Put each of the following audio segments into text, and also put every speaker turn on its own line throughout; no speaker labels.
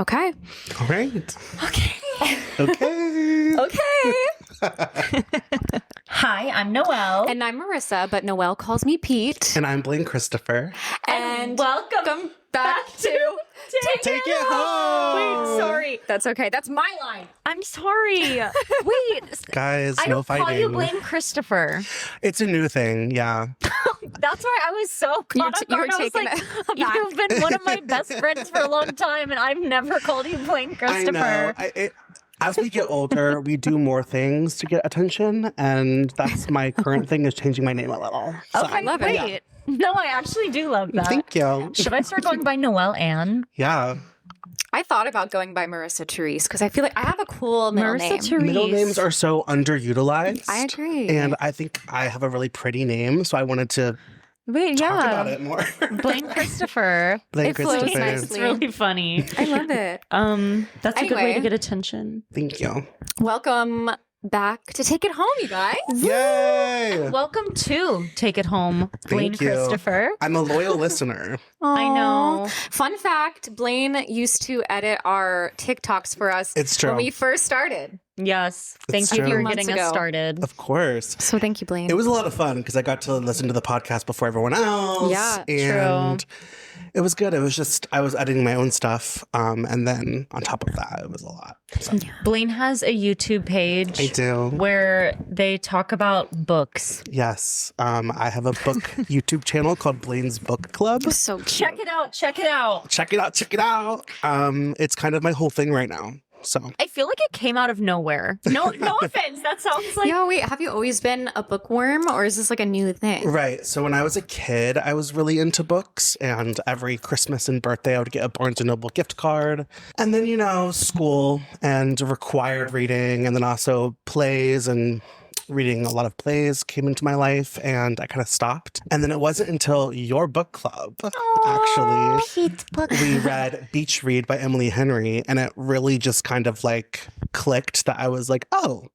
Okay.
All right.
Okay.
Okay.
Okay.
Hi, I'm Noelle.
And I'm Marissa, but Noelle calls me Pete.
And I'm Blaine Christopher.
And
welcome
back to
Take it home.
Wait, sorry.
That's okay. That's my line.
I'm sorry. Wait.
Guys,
I
no
don't
fighting.
call you Blaine Christopher.
It's a new thing, yeah.
That's why I was so caught off
you were
guard. I was
taken
like,
aback.
you've been one of my best friends for a long time, and I've never called you Blaine Christopher.
I know. As we get older, we do more things to get attention, and that's my current thing is changing my name a little. So,
Okay,
love it.
wait. No, I actually do love that.
Thank you.
Should I start going by Noelle Ann?
Yeah.
I thought about going by Marissa Therese because I feel like I have a cool middle name.
Marissa Therese.
Middle names are so underutilized.
I agree.
And I think I have a really pretty name, so I wanted to
Wait,
talk
yeah.
about it more.
Blaine Christopher.
Blaine
It flows
Christopher.
nicely.
It's really funny.
I love it.
That's a good way
Anyway.
to get attention.
Thank you.
Welcome back to Take It Home, you guys.
Yay!
Welcome to Take It Home, Blaine
Thank you.
Christopher.
I'm a loyal listener.
I know.
Fun fact, Blaine used to edit our TikToks for us
It's true.
when we first started.
Yes.
It's
Thank you
true.
for
Months
getting
ago.
us started.
Of course.
So thank you, Blaine.
It was a lot of fun because I got to listen to the podcast before everyone else.
Yeah,
and it was good. It was just, I was editing my own stuff. And then on top of that, it was a lot. So,
Blaine has a YouTube page
I do.
where they talk about books.
Yes. I have a book YouTube channel called Blaine's Book Club.
so cute.
Check it out. Check it out.
Check it out. Check it out. It's kind of my whole thing right now. So
I feel like it came out of nowhere. No offense. That sounds like
Yeah, wait, have you always been a bookworm or is this like a new thing?
right. So when I was a kid, I was really into books, and every Christmas and birthday, I would get a Barnes and Noble gift card. And then, school and required reading, and then also plays, and reading a lot of plays came into my life, and I kind of stopped. And then it wasn't until your book club, actually, we read Beach Read by Emily Henry, and it really just kind of like clicked that I was like, oh,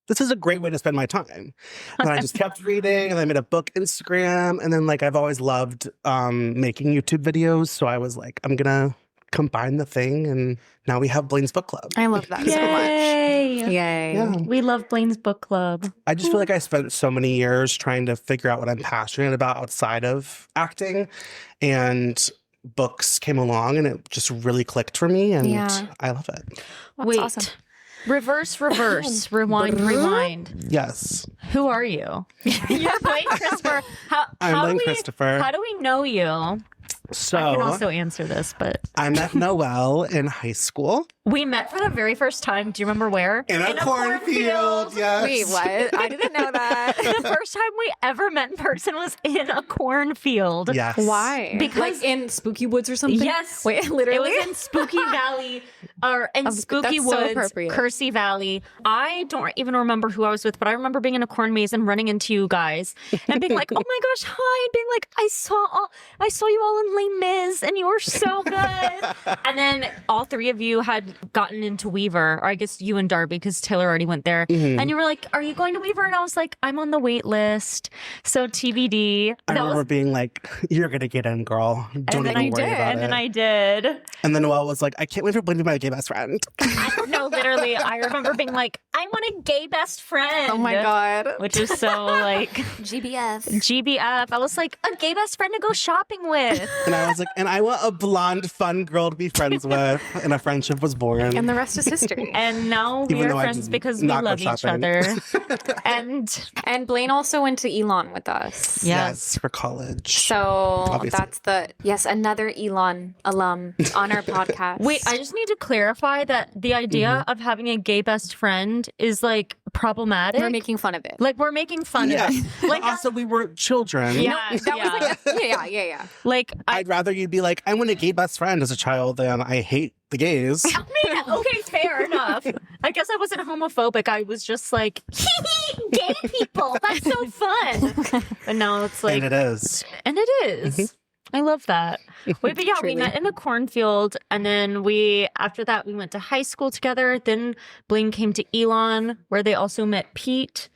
this is a great way to spend my time. And I just kept reading, and I made a book Instagram, and then like I've always loved making YouTube videos, so I was like, I'm gonna combine the thing, and now we have Blaine's Book Club.
I love that so much.
Yay.
Yay.
Yeah.
We love Blaine's book club.
I just feel like I spent so many years trying to figure out what I'm passionate about outside of acting, and books came along, and it just really clicked for me, and
Yeah.
I love it.
That's
Wait.
awesome.
Reverse, rewind.
Yes.
Who are you? You're Blaine Christopher.
I'm
how
Blaine
do we-
Christopher.
How do we know you?
So
I can also answer this, but
I met Noelle in high school.
we met for the very first time. Do you remember where?
In a cornfield, yes.
Wait, what? I didn't know that.
The first time we ever met in person was in a cornfield.
Yes.
Why?
Because-
like in Spooky Woods or something?
Yes.
Wait, literally?
It was in Spooky Valley, or in Spooky
that's so
Woods,
appropriate.
Kersey Valley. I don't even remember who I was with, but I remember being in a corn maze and running into you guys and being like, "Oh my gosh, hi!" And being like, "I saw you all in Les Mis, and you were so good." And then all three of you had gotten into Weaver, or I guess you and Darby, because Taylor already went there. And you were like, "Are you going to Weaver?" And I was like, "I'm on the wait list, so TBD."
I remember being like, you're going to get in, girl. Don't
then
even
I
worry
did,
about
And
it.
then I did.
And then Noelle was like, I can't wait for Blaine to be my gay best friend.
No, literally, I remember being like, "I want a gay best friend."
Oh my God.
Which is so like
GBF.
GBF. I was like, a gay best friend to go shopping with.
And I was like, and I want a blonde, fun girl to be friends with. And a friendship was born.
And the rest is history.
And now we
Even
are
though I
friends
did
because we
not go
love each
shopping.
other. And
Blaine also went to Elon with us.
yes.
for college.
So
Obviously.
that's another Elon alum on our podcast.
Wait, I just need to clarify that the idea of having a gay best friend is like problematic.
we're making fun of it.
like we're making fun
Yeah.
of it. Like,
Also, we were children.
yeah,
That
yeah.
was like, yeah.
like
I'd rather you be like, I want a gay best friend as a child than I hate the gays.
I mean, okay, fair enough. I guess I wasn't homophobic. I was just like, gay people, that's so fun. And now it's like,
And it is.
and it is. I love that. Wait, but yeah, we
Truly.
met in a cornfield, and then after that, we went to high school together. Then Blaine came to Elon, where they also met Pete.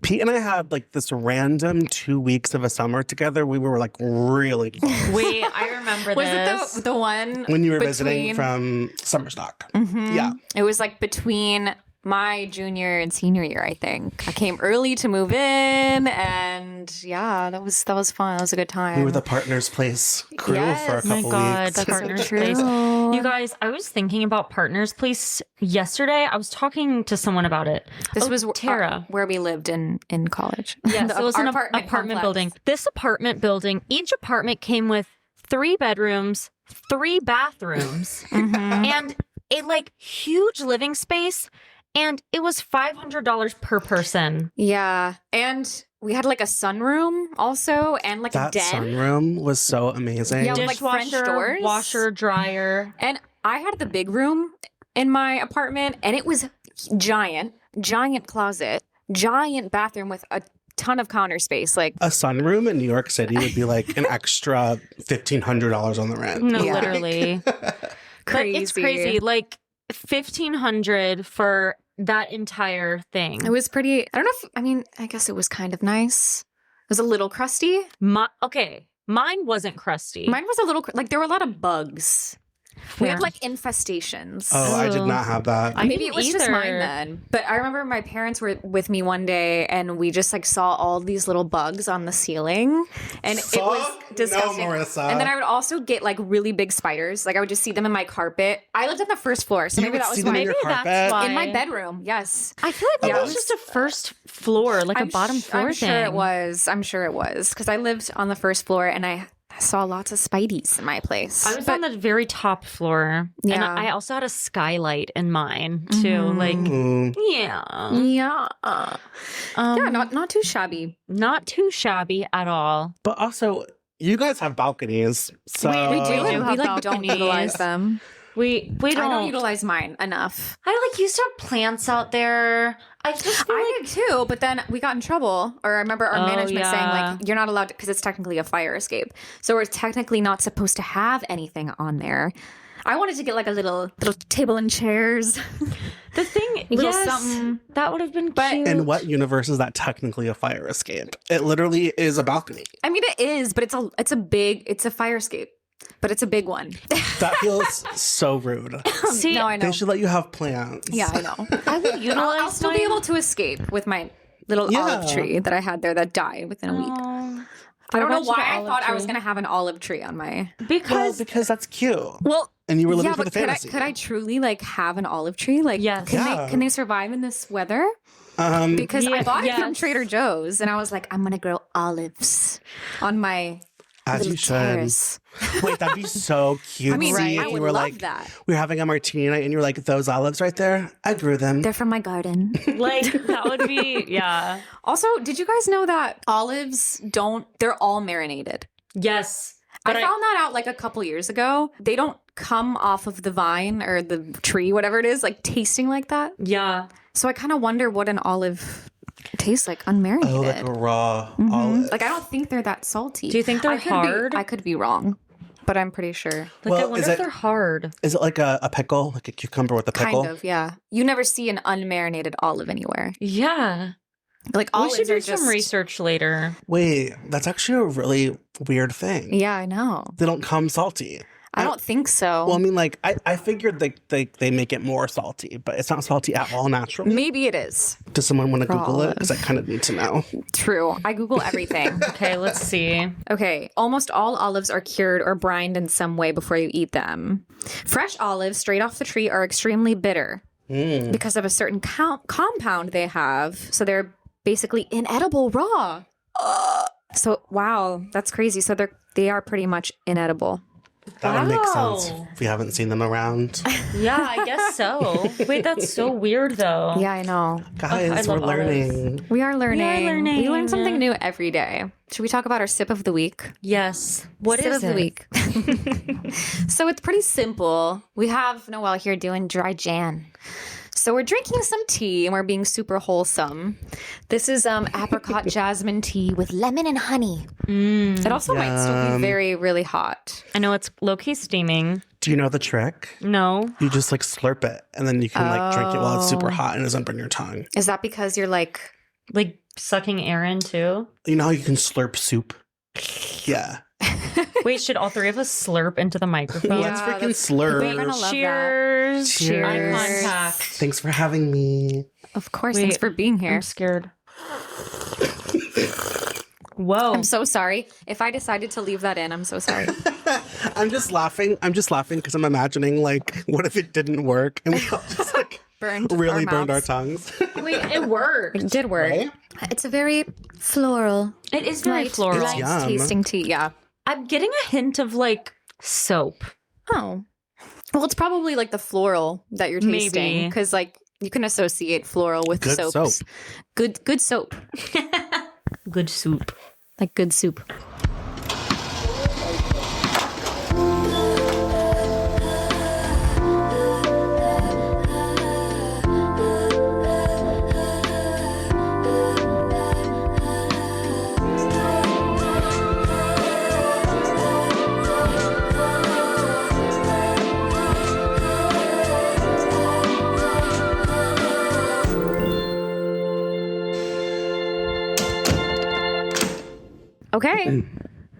Pete and I had like this random 2 weeks of a summer together. We were like really close.
Wait, I remember
Was
this.
it the one
When you were visiting from summer stock. Yeah.
It was like between my junior and senior year, I think. I came early to move in, and yeah, that was fun. That was a good time.
We were the Partners Place crew for a
Yes.
Oh my
couple
God,
weeks.
the Partners Place. You guys, I was thinking about Partners Place yesterday. I was talking to someone about it.
This was
Tara.
where we lived in college.
Yes,
The
it was an
apartment
apartment
complex.
building. This apartment building, each apartment came with 3 bedrooms, 3 bathrooms, and a like huge living space. And it was $500 per person.
Yeah, and we had like a sunroom also, and like
That
a den.
sunroom was so amazing.
Yeah, with, like, French doors.
washer, dryer.
And I had the big room in my apartment, and it was giant closet, giant bathroom with a ton of counter space. Like
A sunroom in New York City would be like an extra $1,500 on the rent.
No,
Yeah.
literally. But it's crazy. Like $1,500 for that entire thing.
it was pretty. I don't know if I guess it was kind of nice. It was a little crusty.
Okay, mine wasn't crusty.
Mine was a little like there were a lot of bugs. We had
Fair.
like infestations.
Oh, I did not have that.
I
Maybe
didn't
it was just
either.
mine then. But I remember my parents were with me one day and we just like saw all these little bugs on the ceiling. And it was
Fuck
disgusting.
no, Marissa.
And then I would also get like really big spiders. Like I would just see them in my carpet. I lived on the first floor, so
You
maybe
would
that was
see them
why.
in your
Maybe
carpet?
that's why.
In my bedroom, yes.
I feel like that was just a first floor, like a bottom floor
I'm
thing.
sure it was. I'm sure it was. Because I lived on the first floor and I saw lots of spideys in my place.
I was on the very top floor.
Yeah.
And I also had a skylight in mine too. Like,
Mm.
yeah.
Yeah. Yeah, not too shabby.
Not too shabby at all.
But also, you guys have balconies. So
We do
and
have
we like don't
balconies.
utilize them.
We
I
don't.
don't utilize mine enough.
I like used to have plants out there. I just feel
I did too, but then we got in trouble. Or I remember our
Oh,
management saying
yeah.
like, you're not allowed to, because it's technically a fire escape. So we're technically not supposed to have anything on there. I wanted to get like a little table and chairs.
the thing.
Little
Yes,
something.
that would have been cute.
in what universe is that technically a fire escape? It literally is a balcony.
I mean, it is, but it's a fire escape, but it's a big one.
That feels so rude.
See,
No, I know.
They should let you have plants.
Yeah, I know.
I would utilize.
I'll still be able to escape with my little
Yeah.
olive tree that I had there that died within a week. I don't know why I thought I was going to have an olive tree on my.
Well,
because
because that's cute.
Well,
And you were living
yeah,
for
but
the fantasy.
could I truly like have an olive tree? Like,
Yes.
Yeah.
can they survive in this weather? Because I bought it from
yes.
Trader Joe's, and I was like, I'm gonna grow olives on my
As
little
you should.
terrace.
Wait, that'd be so cute.
I mean,
See,
I
if
would
you were
love
like,
that.
we were having a martini night, and you were like, those olives right there, I grew them.
They're from my garden.
like that would be yeah.
Also, did you guys know that olives they're all marinated?
Yes.
I
But
found that out like a couple years ago. They don't come off of the vine or the tree, whatever it is, like tasting like that.
yeah.
So I kind of wonder what an olive tastes like unmarinated.
Oh, like a raw olive.
Like I don't think they're that salty.
Do you think they're
I could
hard?
I could be wrong, but I'm pretty sure.
Like I
Well,
wonder
is
if
it-
they're hard.
Is it like a pickle, like a cucumber with a pickle?
Kind of, yeah. You never see an unmarinated olive anywhere.
Yeah.
Like
We
olives
should do
are
some
just
research later.
Wait, that's actually a really weird thing.
Yeah, I know.
They don't come salty.
I don't think so.
Well, I mean, like, I figured they make it more salty, but it's not salty at all naturally.
Maybe it is.
Does someone want to
Raw
Google it?
olive.
Because I kind of need to know.
True. I Google everything.
Okay, let's see.
Okay, almost all olives are cured or brined in some way before you eat them. Fresh olives straight off the tree are extremely bitter because of a certain compound they have. So they're basically inedible raw. So wow, that's crazy. So they are pretty much inedible.
That would make sense
Wow.
if we haven't seen them around.
Yeah, I guess so. Wait, that's so weird though.
Yeah, I know.
Guys,
I
we're
love
learning.
We are learning.
learning.
We learn something new every day. Should we talk about our sip of the week?
Yes. What
Sip
is
of the
it?
week. So it's pretty simple. We have Noelle here doing dry Jan. So we're drinking some tea and we're being super wholesome. This is apricot jasmine tea with lemon and honey. It also might still be very, really hot.
I know it's low-key steaming.
Do you know the trick?
No.
You just like slurp it and then you can like drink it while it's super hot and it doesn't burn your tongue.
Is that because you're like
sucking air in too?
You know how you can slurp soup? Yeah.
Wait, should all three of us slurp into the microphone?
Let's freaking slurp.
We're gonna love
Cheers.
Cheers.
Eye contact.
Thanks for having me.
Of course. Thanks for being here.
I'm scared. Whoa.
I'm so sorry. If I decided to leave that in, I'm so sorry.
I'm just laughing because I'm imagining like, what if it didn't work and we all just like burned our tongues.
Wait, it worked.
It did work.
Right?
It's a very floral.
It is very floral.
It's yum.
Tasting tea. Yeah.
I'm getting a hint of like soap.
Oh. Well, it's probably like the floral that you're tasting because like you can associate floral with
Good
soaps.
soap.
Good soap.
Good soup.
Like good soup. Okay.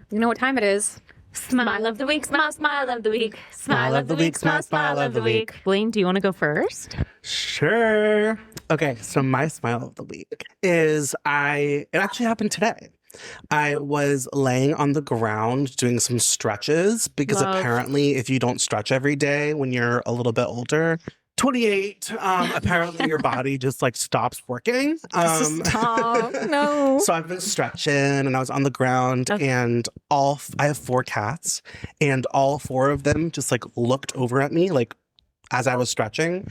You know what time it is.
Smile of the week, smile of the week. Smile of the week, smile of the week. Blaine, do you want to go first?
Sure. Okay, so my smile of the week is it actually happened today. I was laying on the ground doing some stretches because apparently if you don't stretch every day when you're a little bit older, 28, apparently your body just like stops working.
Stop. No.
So I've been stretching and I was on the ground and I have 4 cats and all 4 of them just like looked over at me like as I was stretching.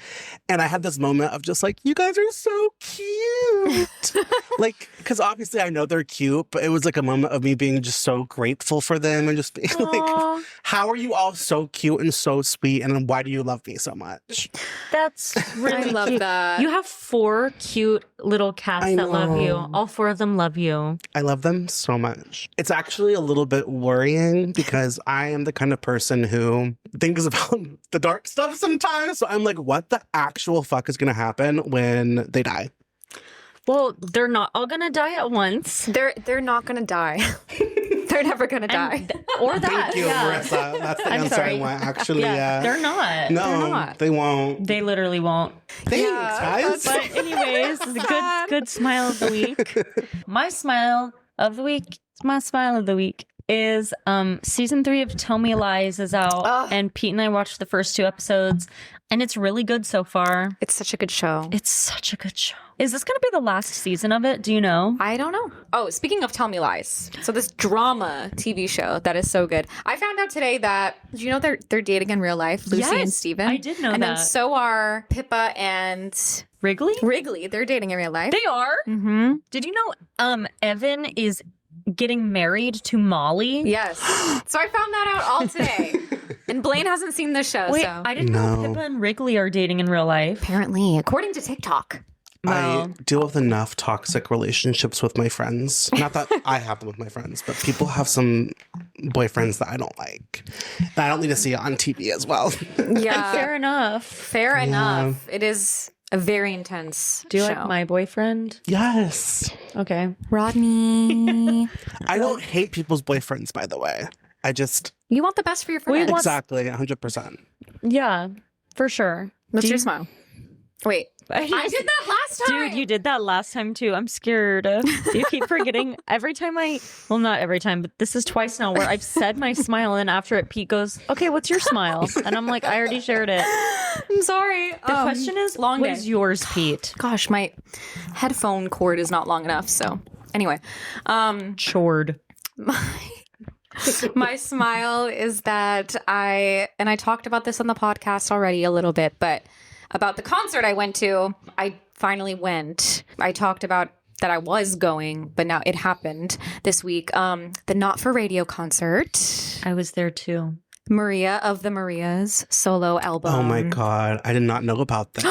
And I had this moment of just like, you guys are so cute. Like, because obviously I know they're cute, but it was like a moment of me being just so grateful for them and just being like, how are you all so cute and so sweet? And why do you love me so much?
That's really
I love
cute.
that.
You have 4 cute little cats that love you. All 4 of them love you.
I love them so much. It's actually a little bit worrying because I am the kind of person who thinks about the dark stuff sometimes. So I'm like, what the actual fuck is going to happen when they die?
Well, they're not all gonna die at once.
They're not gonna die. They're never gonna die.
Or that.
Thank you, Marissa. That's the answer I want, actually. Yeah.
They're not.
No,
They're not.
They won't.
They literally won't.
Thanks, guys.
But anyways, good smile of the week. My smile of the week is season 3 of Tell Me Lies is out, and Pete and I watched the first 2 episodes, and it's really good so far.
It's such a good show.
It's such a good show. Is this going to be the last season of it? Do you know?
I don't know. Oh, speaking of Tell Me Lies. So this drama TV show that is so good. I found out today that, do you know they're dating in real life, Lucy and Steven?
I did know
and
that.
And then so are Pippa and
Wrigley.
They're dating in real life.
They are?
Mm-hmm.
Did you know Evan is getting married to Molly?
Yes. So I found that out all today. And Blaine hasn't seen the show.
Wait,
so.
I didn't know Pippa and Wrigley are dating in real life.
Apparently, according to TikTok.
I deal with enough toxic relationships with my friends. Not that I have them with my friends, but people have some boyfriends that I don't like. And I don't need to see it on TV as well.
Yeah.
Fair enough.
Fair enough. It is a very intense
Do you
show.
like my boyfriend?
Yes.
Okay.
Rodney.
I don't hate people's boyfriends, by the way. I just...
You want the best for your friends.
Exactly, 100%.
Yeah, for sure.
What's your smile? Wait. I did that last time.
Dude, you did that last time too. I'm scared. You keep forgetting every time well, not every time, but this is twice now where I've said my smile and after it, Pete goes, okay, what's your smile? And I'm like, I already shared it.
I'm sorry.
The question is, what is yours, Pete?
Gosh, my headphone cord is not long enough. So anyway,
Chored.
My smile is that I talked about this on the podcast already a little bit, but about the concert I went to, I finally went. I talked about that I was going, but now it happened this week. The Not for Radio concert.
I was there too.
Maria of the Marias solo album.
Oh my God. I did not know about this.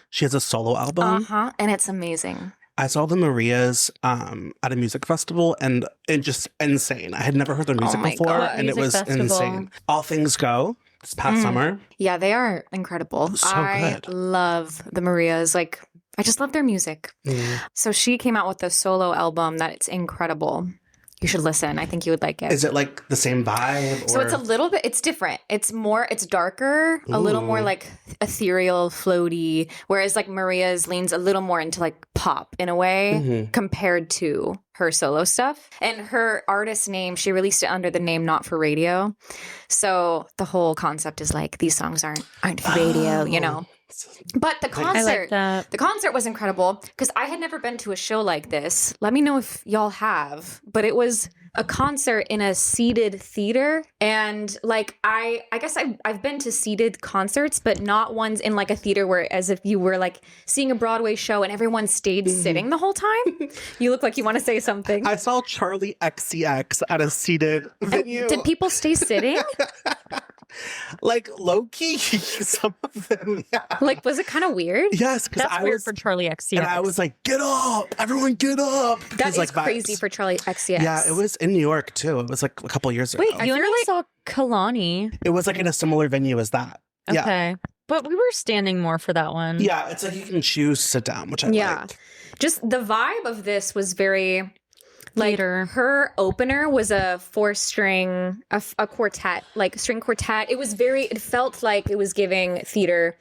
She has a solo album.
And it's amazing.
I saw the Marias at a music festival, and it just insane. I had never heard their music before,
God,
and it
music
was
festival.
insane. All Things Go this past summer.
Yeah, they are incredible.
So
I
good.
love the Marias. Like, I just love their music. So she came out with a solo album that it's incredible. You should listen. I think you would like it.
Is it like the same vibe?
So it's a little bit, it's different. It's darker, a little more like ethereal, floaty, whereas like Maria's leans a little more into like pop in a way compared to her solo stuff. And her artist name, she released it under the name Not For Radio. So the whole concept is like, these songs aren't for radio, you know? But the concert was incredible because I had never been to a show like this. Let me know if y'all have. But it was a concert in a seated theater, and like I guess I've been to seated concerts, but not ones in like a theater where as if you were like seeing a Broadway show and everyone stayed sitting the whole time. You look like you want to say something.
I saw Charlie XCX at a seated venue.
Did people stay sitting?
Like low key, some of them. Yeah.
Like, was it kind of weird?
Yes, because
That's weird for Charlie XCX.
And I was like, "Get up, everyone, get up!"
That is
like
crazy
vibes.
for Charlie XCX.
Yeah, it was in New York too. It was like a couple years ago.
Wait, you and I saw Kalani.
It was like in a similar venue as that. Yeah.
Okay. But we were standing more for that one.
Yeah, it's like you can choose to sit down, which I like.
Just the vibe of this was very like
Theater.
her opener was a 4-string, a quartet, like string quartet. It felt like it was giving theater.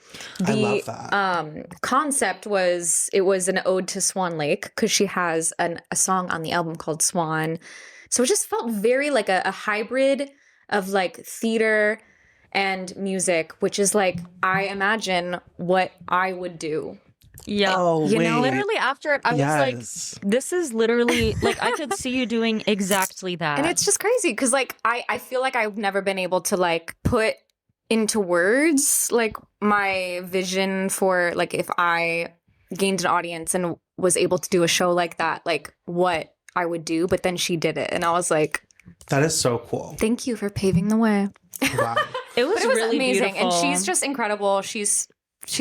I love that.
Concept was, it was an ode to Swan Lake because she has a song on the album called Swan. So it just felt very like a hybrid of like theater and music, which is like, I imagine what I would do.
Yeah.
Oh,
you know,
wait.
Literally after it, I was like, this is literally, like, I could see you doing exactly that.
And it's just crazy because, like, I feel like I've never been able to, like, put into words, like, my vision for, like, if I gained an audience and was able to do a show like that, like, what I would do. But then she did it. And I was like,
That is so cool.
thank you for paving the way.
Wow.
it was really
amazing.
beautiful.
And she's just incredible. She's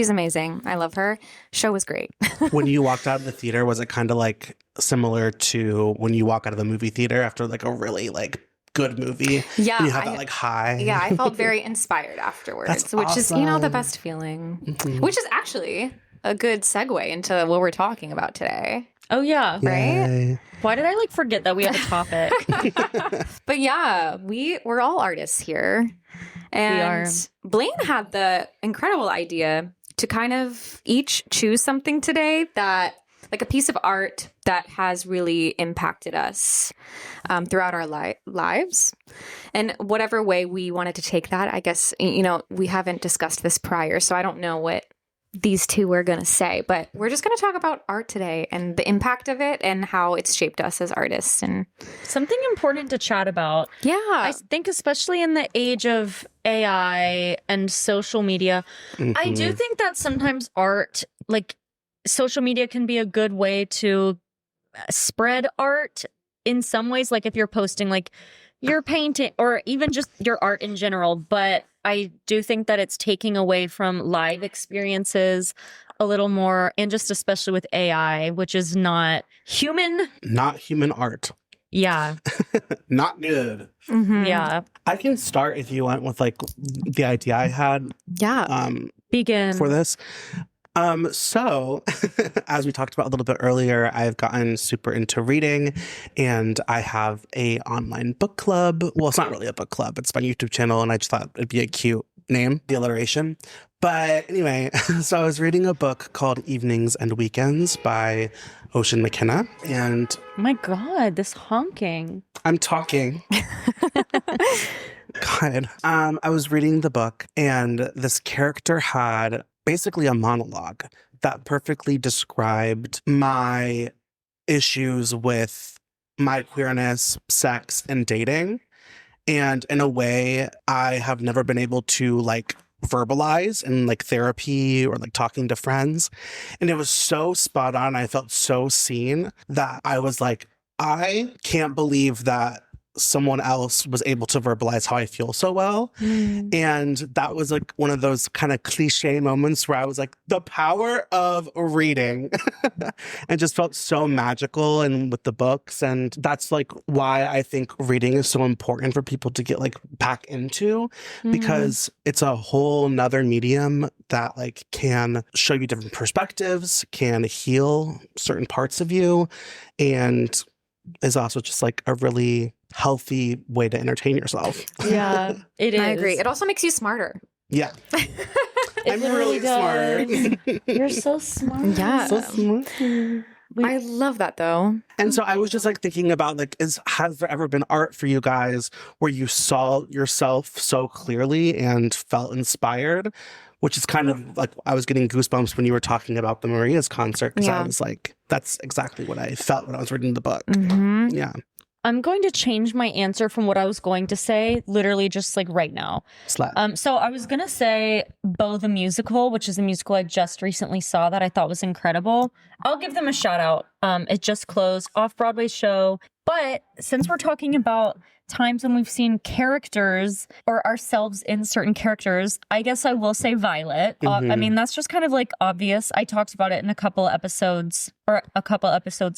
amazing. I love her. Show was great.
When you walked out of the theater, was it kind of like similar to when you walk out of the movie theater after like a really like good movie?
Yeah.
And you have that like high.
Yeah, I felt very inspired afterwards,
That's
which is, you know, the
awesome.
best feeling. Which is actually a good segue into what we're talking about today.
Oh, yeah.
Yay.
Why did I, like, forget that we had a topic?
But yeah, we're all artists here. And
We are.
Blaine had the incredible idea to kind of each choose something today that, like a piece of art that has really impacted us throughout our lives. And whatever way we wanted to take that, I guess, you know, we haven't discussed this prior, so I don't know what these two were going to say, but we're just going to talk about art today and the impact of it and how it's shaped us as artists. And
Something important to chat about.
yeah,
I think especially in the age of AI and social media, I do think that sometimes art, like social media can be a good way to spread art in some ways, like if you're posting like your painting or even just your art in general. But I do think that it's taking away from live experiences a little more, and just especially with AI, which is not human.
Not human art.
Yeah.
Not good.
Yeah.
I can start if you want with like the idea I had
yeah.
Begin.
for this. So as we talked about a little bit earlier, I've gotten super into reading and I have a online book club. Well, it's not really a book club. It's my YouTube channel and I just thought it'd be a cute name, the alliteration. But anyway, so I was reading a book called Evenings and Weekends by Ocean McKenna. And
Oh my God, this honking.
I'm talking. God. I was reading the book and this character had basically a monologue that perfectly described my issues with my queerness, sex, and dating. And in a way I have never been able to like verbalize in like therapy or like talking to friends. And it was so spot on. I felt so seen that I was like, I can't believe that someone else was able to verbalize how I feel so well. And that was like one of those kind of cliche moments where I was like, the power of reading. And just felt so magical and with the books. And that's like why I think reading is so important for people to get like back into, because it's a whole nother medium that like can show you different perspectives, can heal certain parts of you, and is also just like a really healthy way to entertain yourself.
Yeah, it is.
I agree. It also makes you smarter.
Yeah. I'm
really
really smart.
You're so smart.
Yeah.
So smart.
I love that though.
And so I was just like thinking about like, has there ever been art for you guys where you saw yourself so clearly and felt inspired? Which is kind of like, I was getting goosebumps when you were talking about the Maria's concert, because I was like, that's exactly what I felt when I was reading the book. Yeah.
I'm going to change my answer from what I was going to say, literally just like right now.
Slap.
So I was going to say Beau the Musical, which is a musical I just recently saw that I thought was incredible. I'll give them a shout out. It just closed, off-Broadway show. But since we're talking about times when we've seen characters or ourselves in certain characters, I guess I will say Violet. I mean, that's just kind of like obvious. I talked about it in a couple episodes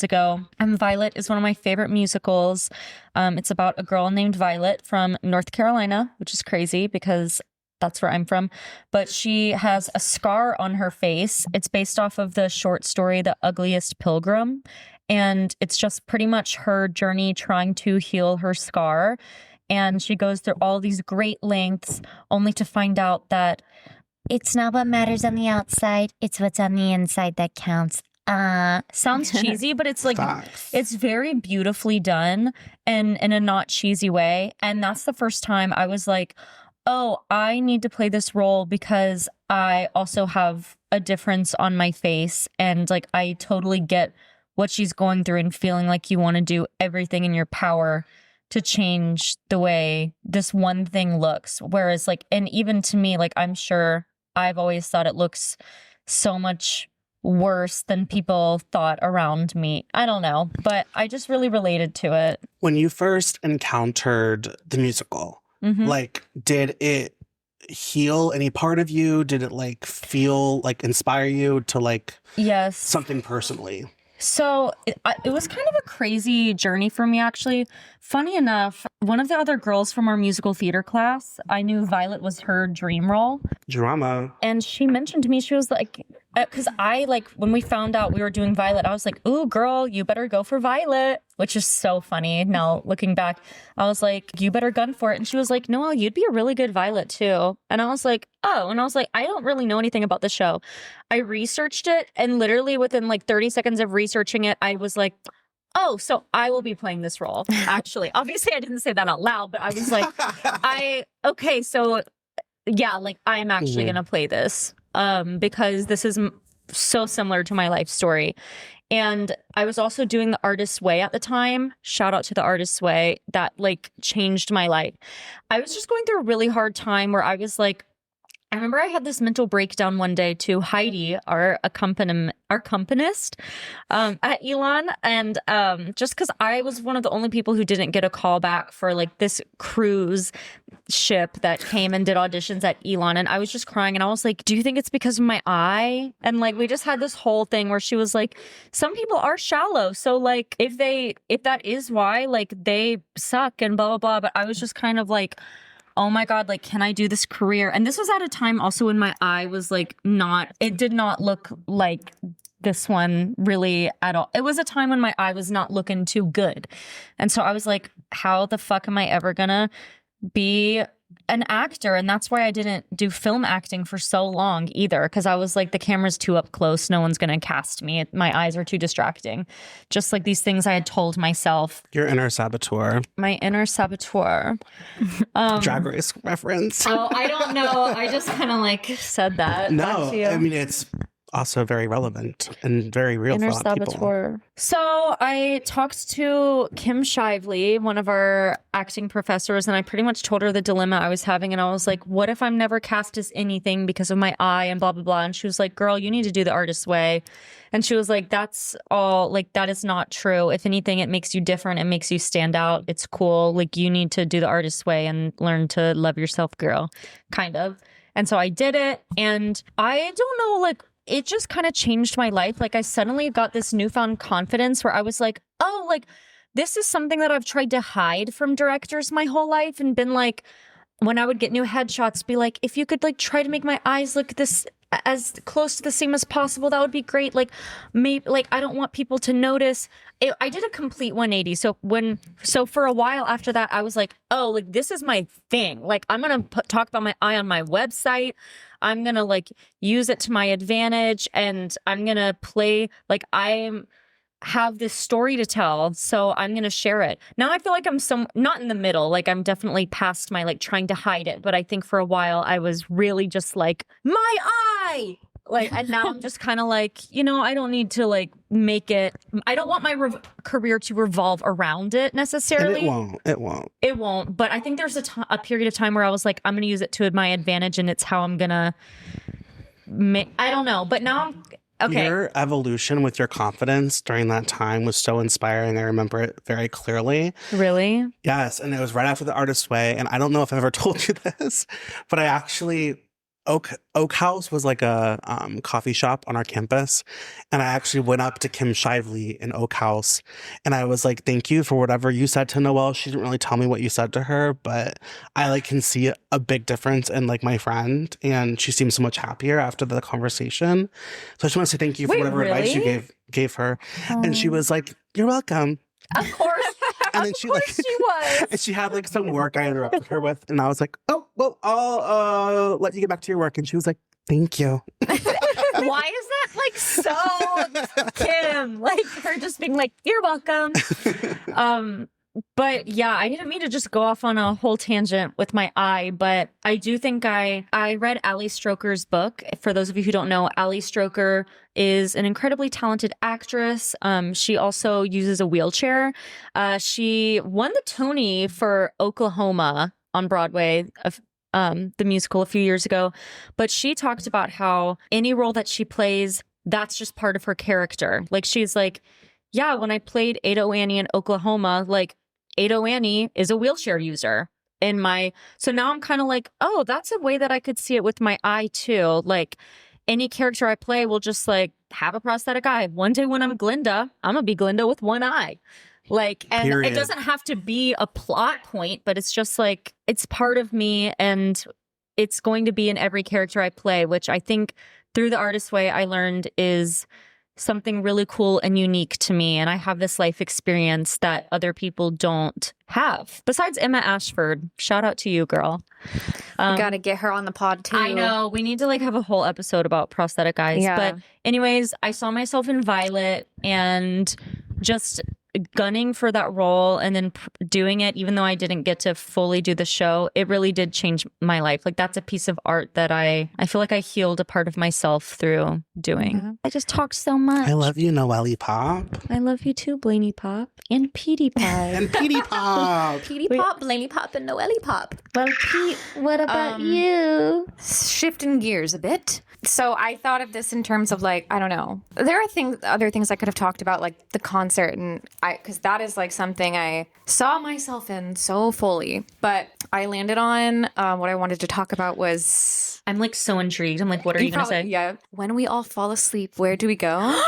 ago. And Violet is one of my favorite musicals. It's about a girl named Violet from North Carolina, which is crazy because that's where I'm from. But she has a scar on her face. It's based off of the short story, The Ugliest Pilgrim. And it's just pretty much her journey trying to heal her scar. And she goes through all these great lengths only to find out that it's not what matters on the outside. It's what's on the inside that counts. Sounds cheesy, but it's like, it's very beautifully done and in a not cheesy way. And that's the first time I was like, oh, I need to play this role because I also have a difference on my face. And like, I totally get what she's going through and feeling like you want to do everything in your power to change the way this one thing looks. Whereas like, and even to me, like, I'm sure I've always thought it looks so much worse than people thought around me. I don't know, but I just really related to it.
When you first encountered the musical, like, did it heal any part of you? Did it like feel like inspire you to like something personally?
So it was kind of a crazy journey for me, actually. Funny enough, one of the other girls from our musical theater class, I knew Violet was her dream role.
Drama.
And she mentioned to me, she was like, because I like, when we found out we were doing Violet, I was like, ooh, girl, you better go for Violet, which is so funny. Now, looking back, I was like, you better gun for it. And she was like, Noelle, you'd be a really good Violet too. And I was like, oh, and I was like, I don't really know anything about the show. I researched it, and literally within like 30 seconds of researching it, I was like, oh, so I will be playing this role. Actually, obviously I didn't say that out loud, but I was like, okay, so yeah, like I'm actually going to play this because this is so similar to my life story. And I was also doing The Artist's Way at the time. Shout out to The Artist's Way. That like changed my life. I was just going through a really hard time where I was like, I remember I had this mental breakdown one day to Heidi, our accompanist at Elon. And just because I was one of the only people who didn't get a call back for like this cruise ship that came and did auditions at Elon. And I was just crying. And I was like, do you think it's because of my eye? And like, we just had this whole thing where she was like, some people are shallow. So like, if that is why, like they suck and blah, blah, blah. But I was just kind of like, oh my God, like, can I do this career? And this was at a time also when my eye was like it did not look like this one really at all. It was a time when my eye was not looking too good. And so I was like, how the fuck am I ever gonna be an actor? And that's why I didn't do film acting for so long either, because I was like, the camera's too up close, no one's gonna cast me, my eyes are too distracting. Just like these things I had told myself.
Your inner saboteur.
My inner saboteur.
Drag Race reference.
Oh, I don't know, I just kind of like said that.
No, I mean, it's also very relevant and very real for a lot of people.
Saboteur. So I talked to Kim Shively, one of our acting professors, and I pretty much told her the dilemma I was having. And I was like, what if I'm never cast as anything because of my eye and blah, blah, blah. And she was like, girl, you need to do the artist's way. And she was like, that's all, like, that is not true. If anything, it makes you different. It makes you stand out. It's cool. Like, you need to do the artist's way and learn to love yourself, girl, kind of. And so I did it. And I don't know, like, it just kind of changed my life. Like, I suddenly got this newfound confidence where I was like, oh, like, this is something that I've tried to hide from directors my whole life, and been like, when I would get new headshots, be like, if you could like try to make my eyes look this as close to the same as possible, that would be great. Like, maybe, like, I don't want people to notice. I did a complete 180. So for a while after that, I was like, oh, like, this is my thing. Like, I'm gonna talk about my eye on my website. I'm gonna like use it to my advantage, and I'm gonna play like have this story to tell, so I'm gonna share it. Now I feel like I'm not in the middle, like I'm definitely past my like trying to hide it, but I think for a while I was really just like, my eye! Like, and now I'm just kind of like, you know, I don't need to like make it, I don't want my career to revolve around it necessarily.
And it won't.
But I think there's a period of time where I was like, I'm gonna use it to my advantage, and it's how I'm gonna I don't know, but now I'm okay.
Your evolution with your confidence during that time was so inspiring. I remember it very clearly.
Really?
Yes. And it was right after the Artist's Way. And I don't know if I've ever told you this, but I actually, Oak House was like a coffee shop on our campus. And I actually went up to Kim Shively in Oak House. And I was like, thank you for whatever you said to Noelle. She didn't really tell me what you said to her, but I like can see a big difference in like my friend. And she seems so much happier after the conversation. So I just want to say thank you for whatever advice you gave her. And she was like, you're welcome.
Of course.
And then she was. And she had like some work I interrupted her with. And I was like, oh, well, I'll let you get back to your work. And she was like, thank you.
Why is that like so Kim? Like her just being like, you're welcome. But yeah, I didn't mean to just go off on a whole tangent with my eye, but I do think I read Ali Stroker's book. For those of you who don't know, Ali Stroker is an incredibly talented actress. She also uses a wheelchair. She won the Tony for Oklahoma on Broadway, the musical a few years ago. But she talked about how any role that she plays, that's just part of her character. Like, she's like, yeah, when I played Ado Annie in Oklahoma, like, Ado Annie is a wheelchair user so now I'm kind of like, oh, that's a way that I could see it with my eye too. Like, any character I play will just like have a prosthetic eye. One day when I'm Glinda, I'm gonna be Glinda with one eye. Like, and Period. It doesn't have to be a plot point, but it's just like, it's part of me, and it's going to be in every character I play, which I think through the Artist's Way I learned is something really cool and unique to me. And I have this life experience that other people don't have. Besides Emma Ashford, shout out to you, girl.
Gotta get her on the pod too.
I know. We need to like have a whole episode about prosthetic eyes. Yeah. But anyways, I saw myself in Violet and just gunning for that role, and then doing it, even though I didn't get to fully do the show. It really did change my life. Like, that's a piece of art that I feel like I healed a part of myself through doing. Mm-hmm. I just talked so much.
I love you, Noelle Pop.
I love you too, Blaine Pop. And Petey Pop.
And Petey Pop.
Petey Pop, Blaine Pop, and Noelle Pop.
Well, Pete, what about you?
Shifting gears a bit. So I thought of this in terms of like, I don't know. There are other things I could have talked about, like the concert, and because that is like something I saw myself in so fully. But I landed on what I wanted to talk about was...
I'm like so intrigued. I'm like, what are you going to say?
Yeah. When we all fall asleep, where do we go?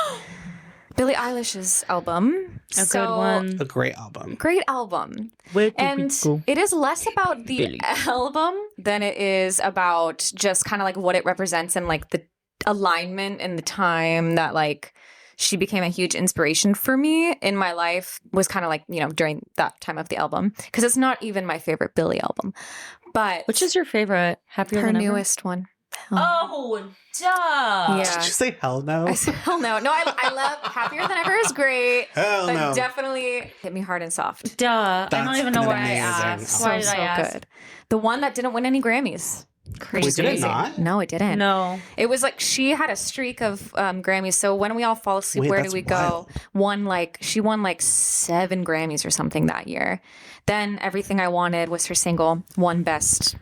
Billie Eilish's album.
Good one.
A great album.
Great album. And it is less about the album than it is about just kind of like what it represents, and like the alignment and the time that like she became a huge inspiration for me in my life was kind of like, you know, during that time of the album. Because it's not even my favorite Billie album. But
which is your favorite? Happier Than Ever?
Her newest one.
Oh, duh.
Yeah. Did you say hell no?
I said hell no. No, I love Happier Than Ever is great.
Hell
but
no.
Definitely hit me hard and soft.
Duh. I don't even know why I asked. Why did I ask?
Good. The one that didn't win any Grammys.
Crazy.
Wait, did it not?
No, it didn't.
No.
It was like she had a streak of Grammys. So when we all fall asleep,
Wait,
where do
that's
we go? She won like 7 Grammys or something that year. Then Everything I Wanted was her single, won best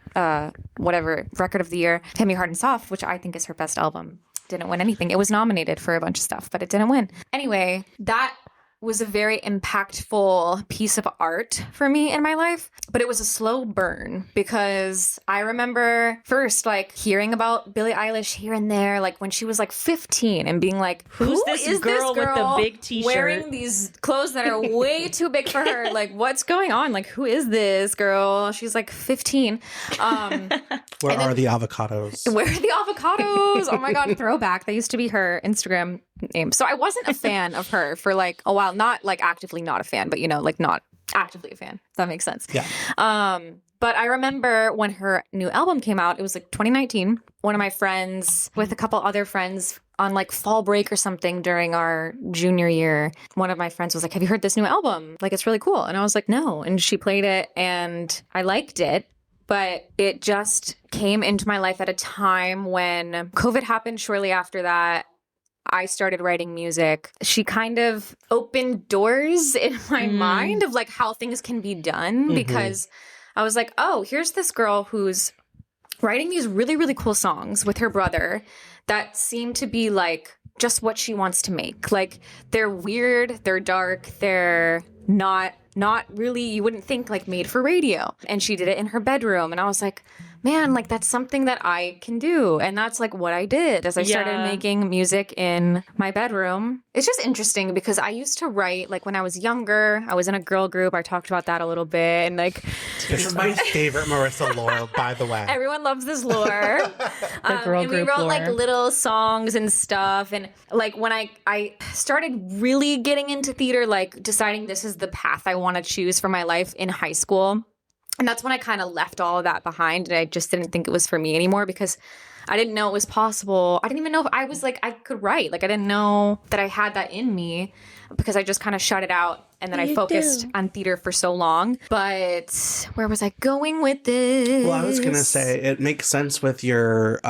whatever record of the year. Hit Me Hard and Soft, which I think is her best album, didn't win anything. It was nominated for a bunch of stuff, but it didn't win. Anyway, that was a very impactful piece of art for me in my life, but it was a slow burn because I remember first like hearing about Billie Eilish here and there, like when she was like 15 and being like,
Who's this girl with the big t-shirt?
Wearing these clothes that are way too big for her. Like, what's going on? Like, who is this girl? She's like 15.
Where are the avocados?
Where are the avocados? Oh my God, throwback. That used to be her Instagram name. So I wasn't a fan of her for like a while. Not like actively not a fan, but like not actively a fan. If that makes sense.
Yeah.
But I remember when her new album came out, it was like 2019. One of my friends with a couple other friends on like fall break or something during our junior year, one of my friends was like, have you heard this new album? Like, it's really cool. And I was like, no. And she played it and I liked it. But it just came into my life at a time when COVID happened shortly after that. I started writing music. She kind of opened doors in my mind of like how things can be done because I was like, oh, here's this girl who's writing these really, really cool songs with her brother that seem to be like just what she wants to make. Like they're weird, they're dark, they're not really, you wouldn't think like made for radio. And she did it in her bedroom. And I was like, man, like that's something that I can do. And that's like what I did as I started making music in my bedroom. It's just interesting because I used to write like when I was younger. I was in a girl group. I talked about that a little bit. And like
This is my favorite Marissa lore, by the way.
everyone loves this lore.
girl
and we
group
wrote
lore.
like little songs and stuff. And like when I started really getting into theater, like deciding this is the path I want to choose for my life in high school. And that's when I kind of left all of that behind. And I just didn't think it was for me anymore because I didn't know it was possible. I didn't even know if I was like, I could write. Like I didn't know that I had that in me because I just kind of shut it out. And then I focused on theater for so long. But where was I going with this?
Well, I was going to say it makes sense with your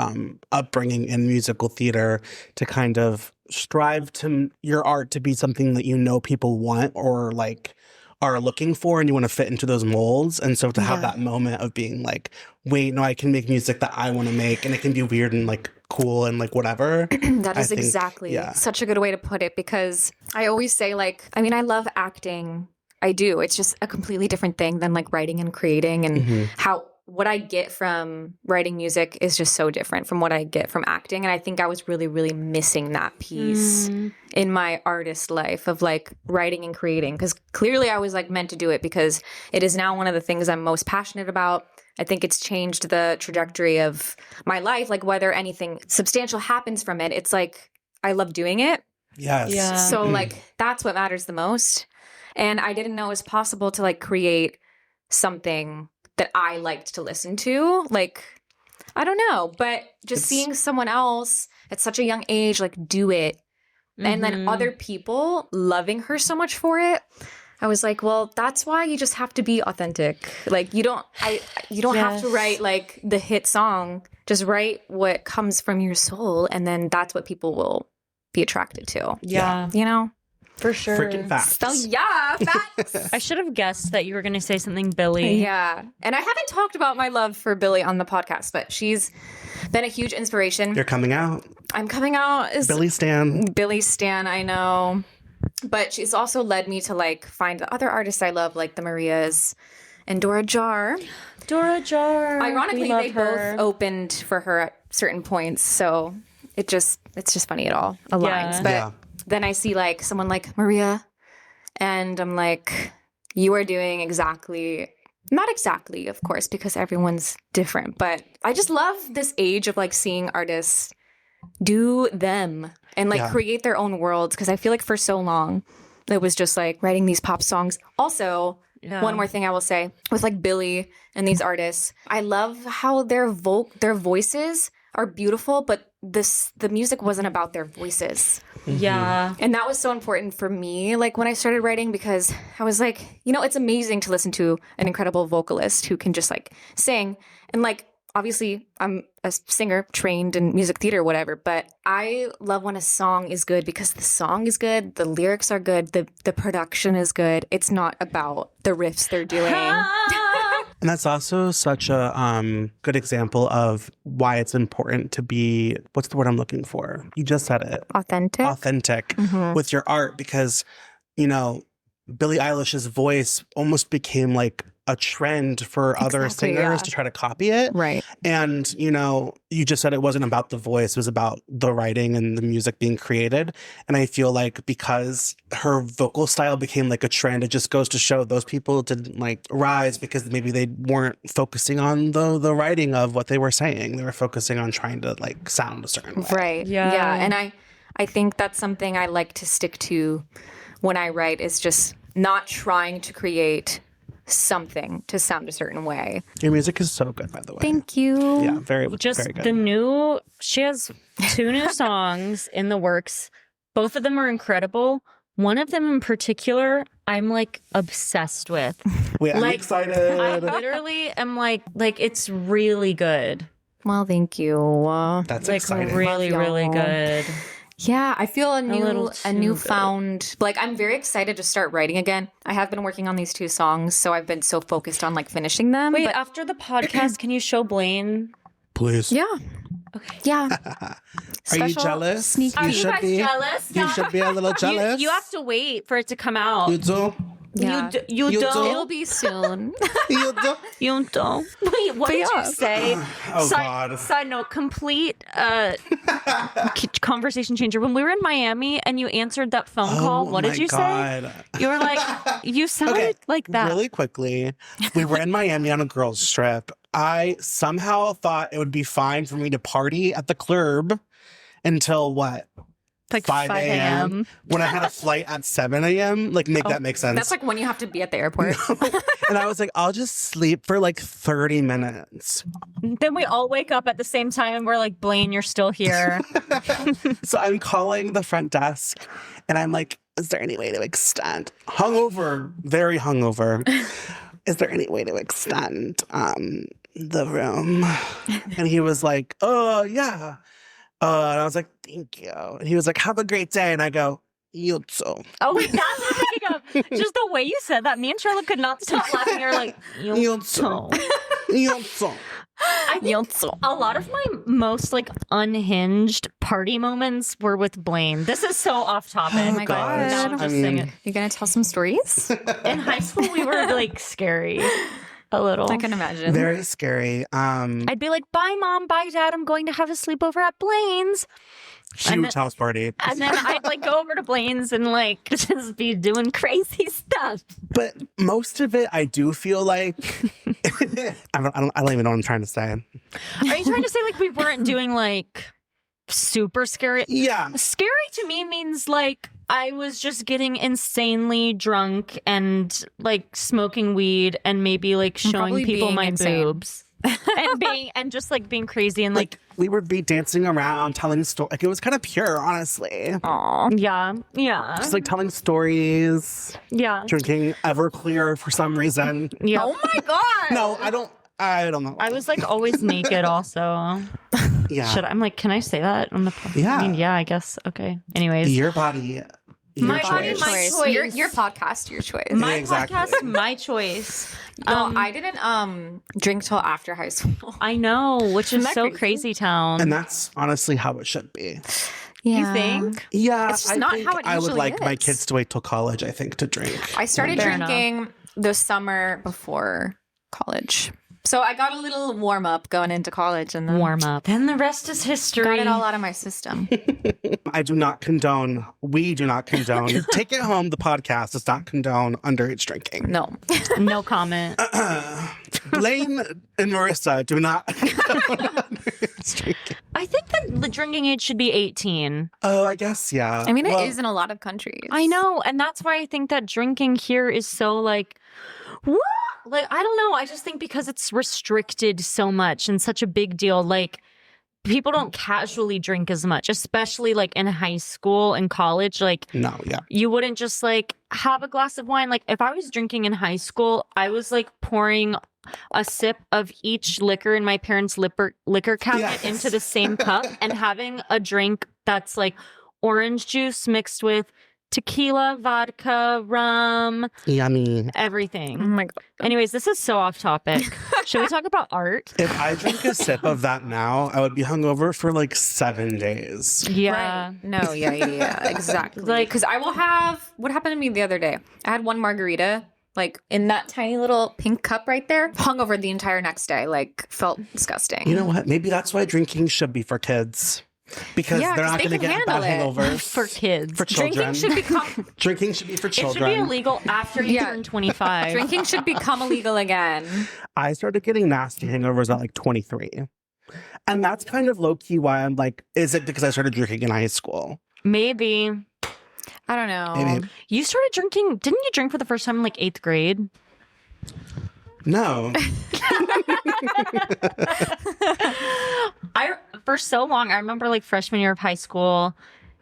upbringing in musical theater to kind of strive to your art to be something that you know people want or like are looking for and you want to fit into those molds. And so to have that moment of being like, wait, no, I can make music that I want to make and it can be weird and like cool and like whatever.
That is exactly such a good way to put it because I always say like, I mean, I love acting. I do. It's just a completely different thing than like writing and creating and what I get from writing music is just so different from what I get from acting. And I think I was really, really missing that piece in my artist life of like writing and creating. Because clearly I was like meant to do it because it is now one of the things I'm most passionate about. I think it's changed the trajectory of my life. Like whether anything substantial happens from it, it's like I love doing it.
Yes.
Yeah.
So like that's what matters the most. And I didn't know it was possible to like create something that I liked to listen to. Like, I don't know, but just seeing someone else at such a young age, like do it. And then other people loving her so much for it. I was like, well, that's why you just have to be authentic. Like you don't have to write like the hit song. Just write what comes from your soul. And then that's what people will be attracted to.
Yeah.
You know?
For sure.
Freaking facts.
So yeah, facts.
I should have guessed that you were going to say something Billy.
Yeah. And I haven't talked about my love for Billie on the podcast, but she's been a huge inspiration.
You're coming out.
I'm coming out as
Billie Stan.
Billie Stan, I know. But she's also led me to like find the other artists I love, like the Marias and Dora Jar.
Dora Jar.
Ironically,
We love
they
her.
both opened for her at certain points. So it's just funny it all aligns.
Yeah.
But then I see like someone like Maria and I'm like, you are doing not exactly, of course, because everyone's different. But I just love this age of like seeing artists do them and like create their own worlds. Because I feel like for so long, it was just like writing these pop songs. Also, one more thing I will say with like Billie and these artists, I love how their voices are beautiful, but the music wasn't about their voices.
Yeah.
And that was so important for me, like when I started writing, because I was like, it's amazing to listen to an incredible vocalist who can just like sing. And like, obviously I'm a singer trained in music theater, whatever, but I love when a song is good because the song is good, the lyrics are good, the production is good. It's not about the riffs they're doing.
And that's also such a good example of why it's important to be, what's the word I'm looking for? You just said it. Authentic with your art, because, you know, Billie Eilish's voice almost became like a trend for other singers to try to copy it.
Right.
And, you know, you just said it wasn't about the voice, it was about the writing and the music being created. And I feel like because her vocal style became like a trend, it just goes to show those people didn't like rise because maybe they weren't focusing on the writing of what they were saying. They were focusing on trying to like sound a certain way.
Right. Yeah. And I think that's something I like to stick to when I write, is just not trying to create something to sound a certain way.
Your music is so good, by the way.
Thank you.
Yeah, very good.
She has 2 new songs in the works. Both of them are incredible. One of them in particular, I'm like obsessed with.
Wait, I'm excited.
I literally am like it's really good.
Well, thank you.
That's
like
exciting.
really, really good.
Yeah, I feel a newfound,
good.
like, I'm very excited to start writing again. I have been working on these 2 songs, so I've been so focused on like finishing them.
Wait,
but
after the podcast, can you show Blaine?
Please.
yeah.
Okay.
Yeah.
Are you jealous?
Sneak
Are
peek.
you guys jealous?
You should be a little jealous.
You have to wait for it to come out.
You do?
Yeah.
You don't.
It'll be soon.
You do?
You don't. Wait, what did you say?
Oh, God.
Side note, complete conversation changer. When we were in Miami and you answered that phone call, what did you say? You were like, you sounded like that.
Really quickly, we were in Miami on a girls' trip. I somehow thought it would be fine for me to party at the club until what?
Like
5 a.m. when I had a flight at 7 a.m. Like, that make sense.
That's like when you have to be at the airport.
And I was like, I'll just sleep for like 30 minutes.
Then we all wake up at the same time and we're like, Blaine, you're still here.
So I'm calling the front desk and I'm like, is there any way to extend? Hungover, very hungover. Is there any way to extend the room? And he was like, oh, yeah. And I was like, thank you. And he was like, have a great day. And I go, you too.
Oh, wait, that's what I'm thinking of. Just the way you said that. Me and Charlotte could not stop laughing. You're like, you too.
You too.
I think a lot of my most like unhinged party moments were with Blaine. This is so off topic.
Oh my God.
Now I'm just saying it.
You're going to tell some stories?
In high school, we were like scary. A little.
I can imagine.
Very scary.
I'd be like, bye, Mom, bye, Dad. I'm going to have a sleepover at Blaine's.
Huge house party.
And then I'd like go over to Blaine's and like just be doing crazy stuff.
But most of it, I do feel like I don't even know what I'm trying to say.
Are you trying to say like we weren't doing like super scary?
Yeah.
Scary to me means like I was just getting insanely drunk and like smoking weed and maybe like showing people my boobs. and just like being crazy and like
we would be dancing around, telling stories. Like, it was kind of pure, honestly.
Aw.
Yeah.
Just like telling stories.
Yeah.
Drinking Everclear for some reason.
Yeah.
Oh my God.
No, I don't know.
I was like always naked also.
Yeah.
I'm like, can I say that on the podcast?
Yeah.
I mean, yeah, I guess. Okay. Anyways.
Your body.
My body, my choice.
Your podcast, your choice.
My
Exactly.
podcast, my choice.
No, I didn't drink till after high school.
I know, which is
that
so
crazy?
crazy town.
And that's honestly how it should be.
Yeah.
You think?
Yeah.
It's just not
think
how it
I would
usually
like my
is.
kids to wait till college, I think, to drink.
I started
Fair
drinking the summer before college. So I got a little warm up going into college and then
Warm up. Then the rest is history.
got it all out of my system.
I do not condone, we do not condone, Take It Home, the podcast does not condone underage drinking.
No.
No comment.
Blaine and Marissa do not condone underage drinking.
I think that the drinking age should be 18.
Oh, I guess, yeah.
I mean,
Well,
it is in a lot of countries.
I know. And that's why I think that drinking here is so like, what? Like, I don't know. I just think because it's restricted so much and such a big deal, like people don't casually drink as much, especially like in high school and college. Like,
No, yeah.
you wouldn't just like have a glass of wine. Like, if I was drinking in high school, I was like pouring a sip of each liquor in my parents' liquor cabinet into the same cup and having a drink that's like orange juice mixed with tequila, vodka, rum,
Yummy.
everything.
Oh my God.
Anyways, this is so off topic. Should we talk about art?
If I drink a sip of that now, I would be hungover for like 7 days.
Yeah.
Right. No, yeah, exactly. Like, because I will have, what happened to me the other day? I had one margarita, like in that tiny little pink cup right there, hungover the entire next day, like felt disgusting.
You know what? Maybe that's why drinking should be for kids. Because
Yeah,
they're
'cause
not
they
going to
can
get bad
handle it.
hangovers.
For kids.
For children.
Drinking should become
Drinking should be for
It should
children.
be illegal after you
Yeah.
turn 25.
drinking should become illegal again.
I started getting nasty hangovers at like 23. And that's kind of low key why I'm like, is it because I started drinking in high school?
Maybe.
I don't know.
Maybe.
You started drinking, didn't you drink for the first time in like 8th grade?
No.
For so long, I remember like freshman year of high school,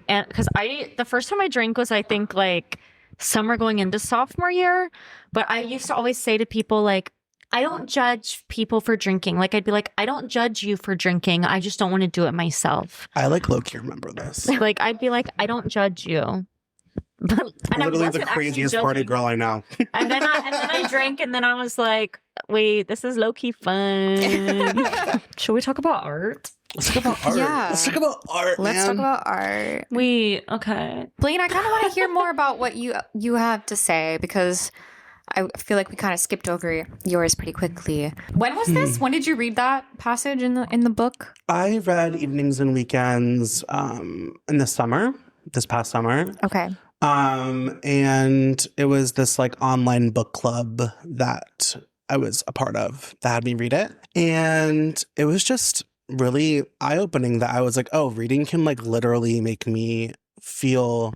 and because the first time I drank was, I think, like summer going into sophomore year. But I used to always say to people, like, I don't judge people for drinking. Like, I'd be like, I don't judge you for drinking. I just don't want to do it myself.
I like low key remember this.
Like, I'd be like, I don't judge you. But, and I
Literally
wasn't
the
actually
craziest party
judging.
girl I know.
And then I drank, and then I was like, wait, this is low key fun. Should we talk about art?
Let's talk about art.
Yeah.
Let's talk about art,
Let's
man.
talk about art.
Okay.
Blaine, I kind of want to hear more about what you have to say, because I feel like we kind of skipped over yours pretty quickly. When was this? When did you read that passage in the book?
I read Evenings and Weekends in the summer, this past summer.
Okay.
And it was this like online book club that I was a part of that had me read it. And it was just really eye-opening that I was like, oh, reading can like literally make me feel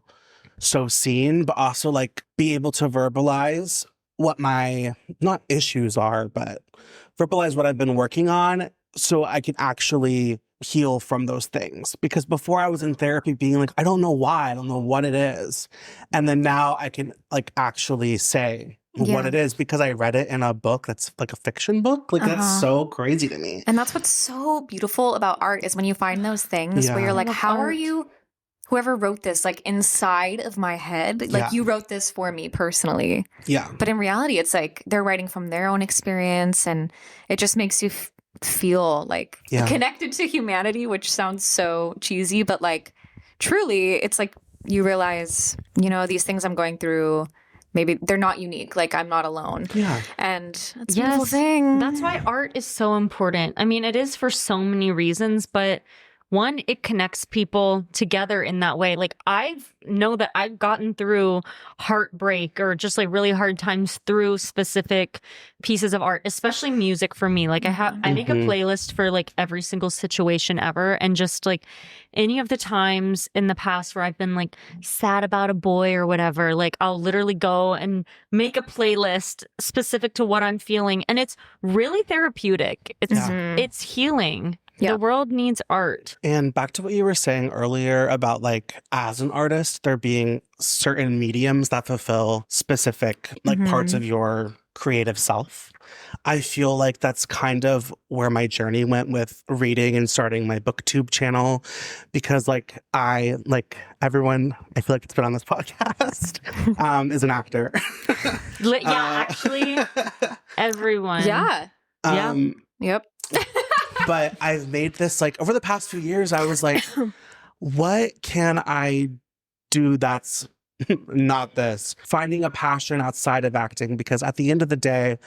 so seen, but also like be able to verbalize what my not issues are, but verbalize what I've been working on so I can actually heal from those things. Because before I was in therapy being like, I don't know why, I don't know what it is. And then now I can like actually say what it is because I read it in a book that's like a fiction book. Like that's so crazy to me.
And that's what's so beautiful about art is when you find those things where you're like, how are you, whoever wrote this, like inside of my head, like you wrote this for me personally.
Yeah.
But in reality, it's like they're writing from their own experience, and it just makes you feel like connected to humanity, which sounds so cheesy, but like truly it's like you realize, you know, these things I'm going through, maybe they're not unique. Like I'm not alone.
Yeah.
And it's a beautiful thing.
That's why art is so important. I mean, it is for so many reasons, but one, it connects people together in that way. Like I know that I've gotten through heartbreak or just like really hard times through specific pieces of art, especially music for me. Like I make a playlist for like every single situation ever. And just like any of the times in the past where I've been like sad about a boy or whatever, like I'll literally go and make a playlist specific to what I'm feeling. And it's really therapeutic. It's healing. The world needs art.
And back to what you were saying earlier about like as an artist, there being certain mediums that fulfill specific like parts of your creative self. I feel like that's kind of where my journey went with reading and starting my booktube channel, because like everyone I feel like it's been on this podcast is an actor.
Actually everyone.
Yep.
But I've made this like over the past few years, I was like, what can I do that's not this? Finding a passion outside of acting, because at the end of the day,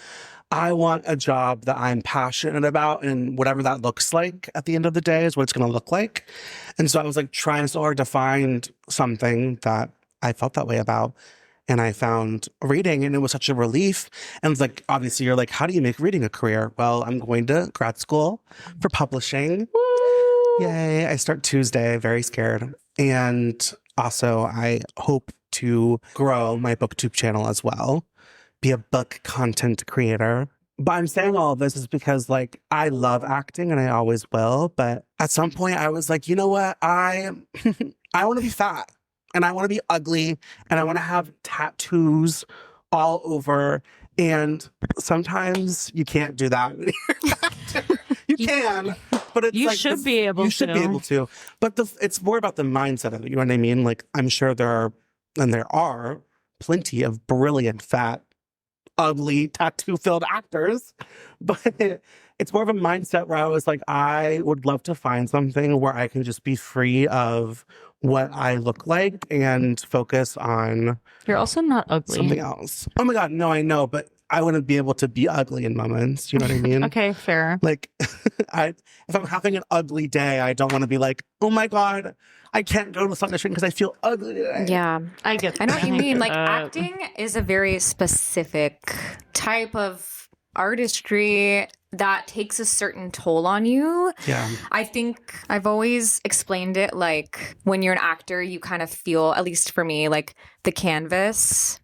I want a job that I'm passionate about, and whatever that looks like at the end of the day is what it's going to look like. And so I was like trying so hard to find something that I felt that way about. And I found reading, and it was such a relief. And it's like, obviously, you're like, how do you make reading a career? Well, I'm going to grad school for publishing. Woo! Yay. I start Tuesday, very scared. And also, I hope to grow my booktube channel as well, be a book content creator. But I'm saying all of this is because like I love acting and I always will. But at some point I was like, you know what? I want to be fat and I want to be ugly and I want to have tattoos all over. And sometimes you can't do that. You can, but it's
You
like
should be able
you should be able to. But it's more about the mindset of it. You know what I mean? Like I'm sure there are plenty of brilliant, fat, ugly, tattoo-filled actors, but it's more of a mindset where I was like, I would love to find something where I can just be free of what I look like and focus on
You're also not ugly.
something else. Oh my God, no, I know, but I wouldn't be able to be ugly in moments. You know what I mean?
Okay, fair.
Like, if I'm having an ugly day, I don't want to be like, oh my God, I can't go to the audition because I feel ugly today.
Yeah.
I get that.
I know what you mean. Like acting is a very specific type of artistry that takes a certain toll on you.
Yeah.
I think I've always explained it like when you're an actor, you kind of feel, at least for me, like the canvas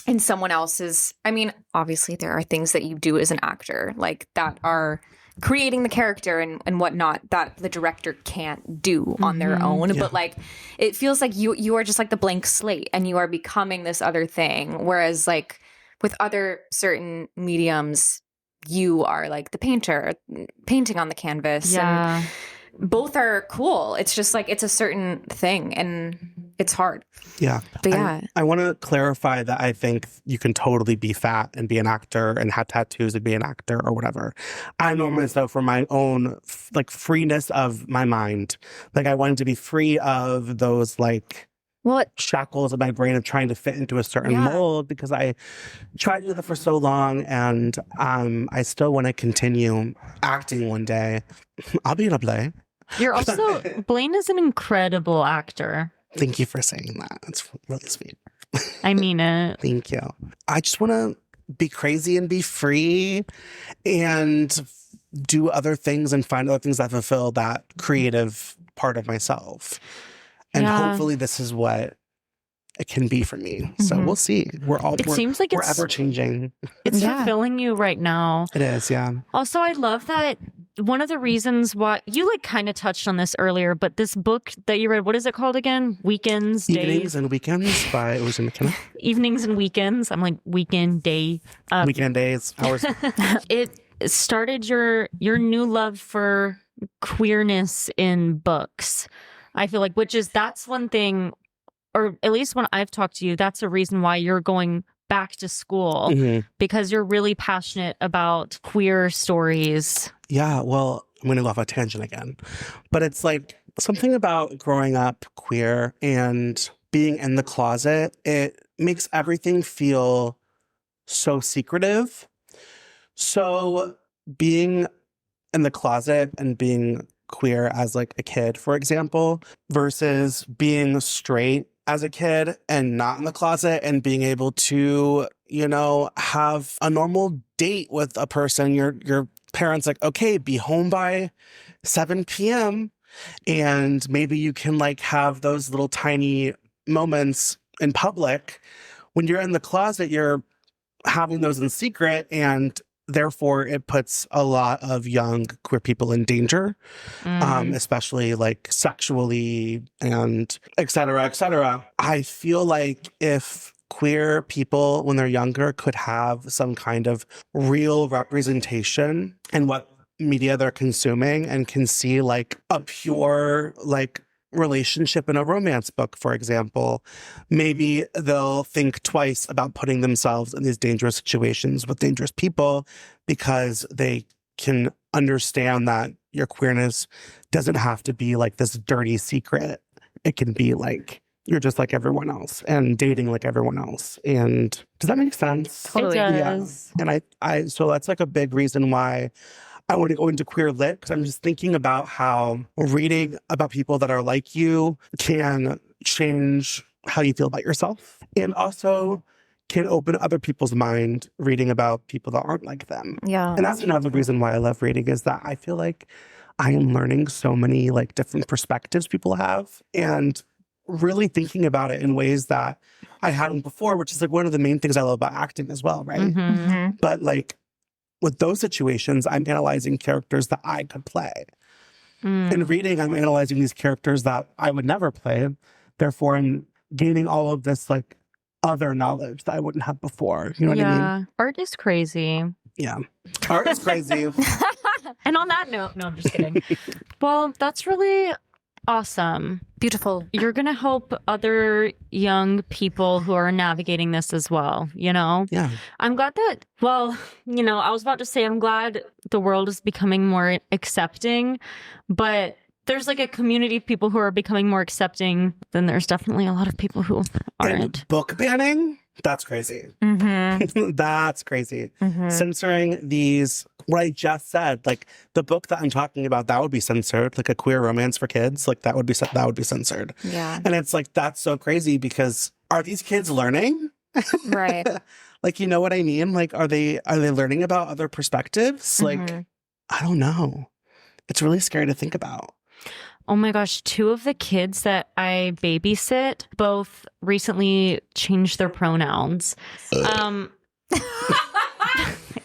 in someone else's. I mean, obviously there are things that you do as an actor, like that are creating the character and whatnot that the director can't do on their own.
Yeah.
But like, it feels like you are just like the blank slate and you are becoming this other thing. Whereas like with other certain mediums, you are like the painter painting on the canvas.
Yeah.
And both are cool. It's just like, it's a certain thing and it's hard.
Yeah.
But yeah.
I want to clarify that I think you can totally be fat and be an actor and have tattoos and be an actor or whatever. I know myself for my own like freeness of my mind. Like I wanted to be free of those like shackles in my brain of trying to fit into a certain mold because I tried to do that for so long and I still want to continue acting one day. I'll be in a play.
You're also, Blaine is an incredible actor.
Thank you for saying that. It's really sweet.
I mean it.
Thank you. I just want to be crazy and be free and do other things and find other things that fulfill that creative part of myself. And hopefully this is what it can be for me. So we'll see.
Seems like
we're
it's
ever changing.
It's fulfilling you right now.
It is, yeah.
Also, I love that one of the reasons why you like kind of touched on this earlier, but this book that you read, what is it called again? Weekends,
Evenings
Days,
and Weekends by Ocean McKenna.
Evenings and Weekends. I'm like weekend, day.
Weekend days, hours.
It started your new love for queerness in books. I feel like, that's one thing, or at least when I've talked to you, that's a reason why you're going back to school because you're really passionate about queer stories.
Yeah, well, I'm going to go off a tangent again. But it's like something about growing up queer and being in the closet, it makes everything feel so secretive. So being in the closet and being queer as like a kid, for example, versus being straight as a kid and not in the closet and being able to, you know, have a normal date with a person, your parents like, okay, be home by 7 p.m. And maybe you can like have those little tiny moments in public. When you're in the closet, you're having those in secret, and therefore it puts a lot of young queer people in danger, especially like sexually and et cetera, et cetera. I feel like if queer people, when they're younger, could have some kind of real representation in what media they're consuming and can see like a pure like relationship in a romance book, for example, maybe they'll think twice about putting themselves in these dangerous situations with dangerous people because they can understand that your queerness doesn't have to be like this dirty secret. It can be like you're just like everyone else and dating like everyone else. And does that make sense?
Totally. It does.
Yeah. And I so that's like a big reason why I want to go into queer lit, because I'm just thinking about how reading about people that are like you can change how you feel about yourself, and also can open other people's mind reading about people that aren't like them.
Yeah.
And that's another reason why I love reading, is that I feel like I am learning so many like different perspectives people have and really thinking about it in ways that I hadn't before, which is like one of the main things I love about acting as well, right? But like with those situations, I'm analyzing characters that I could play. In reading, I'm analyzing these characters that I would never play. Therefore, I'm gaining all of this like other knowledge that I wouldn't have before. You know what I mean?
Art is crazy.
Yeah. Art is crazy.
And on that note, no, I'm just kidding. Well, that's really awesome.
Beautiful.
You're going to help other young people who are navigating this as well, you know?
Yeah.
I'm glad that, well, you know, I was about to say I'm glad the world is becoming more accepting, but there's like a community of people who are becoming more accepting. Then there's definitely a lot of people who aren't.
And book banning? That's crazy. That's crazy. Censoring these, what I just said, like the book that I'm talking about, that would be censored. Like a queer romance for kids, like that would be censored.
Yeah.
And it's like, that's so crazy because are these kids learning?
Right.
Like, you know what I mean? Like, are they learning about other perspectives? Like, I don't know. It's really scary to think about.
Oh my gosh, 2 of the kids that I babysit both recently changed their pronouns.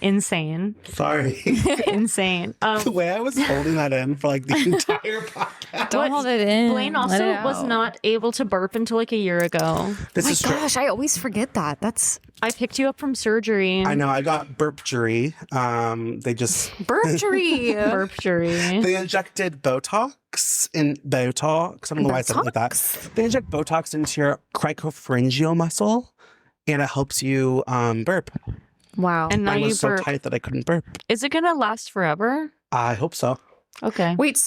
Insane.
Sorry.
Insane.
The way I was holding that in for like the entire podcast.
Don't hold it in.
Blaine
Let
also
it
was
out.
not able to burp until like a year ago.
This is true.
Gosh, I always forget that. That's
I picked you up from surgery.
I know. I got burp jury. They just
burpery.
Burp jury.
they injected Botox in Botox. I don't know why I said it like that. They inject Botox into your cricopharyngeal muscle, and it helps you burp.
Wow.
And now
Mine
you
was so
burp.
tight that I couldn't burp.
Is it gonna last forever?
I hope so.
Okay.
Wait,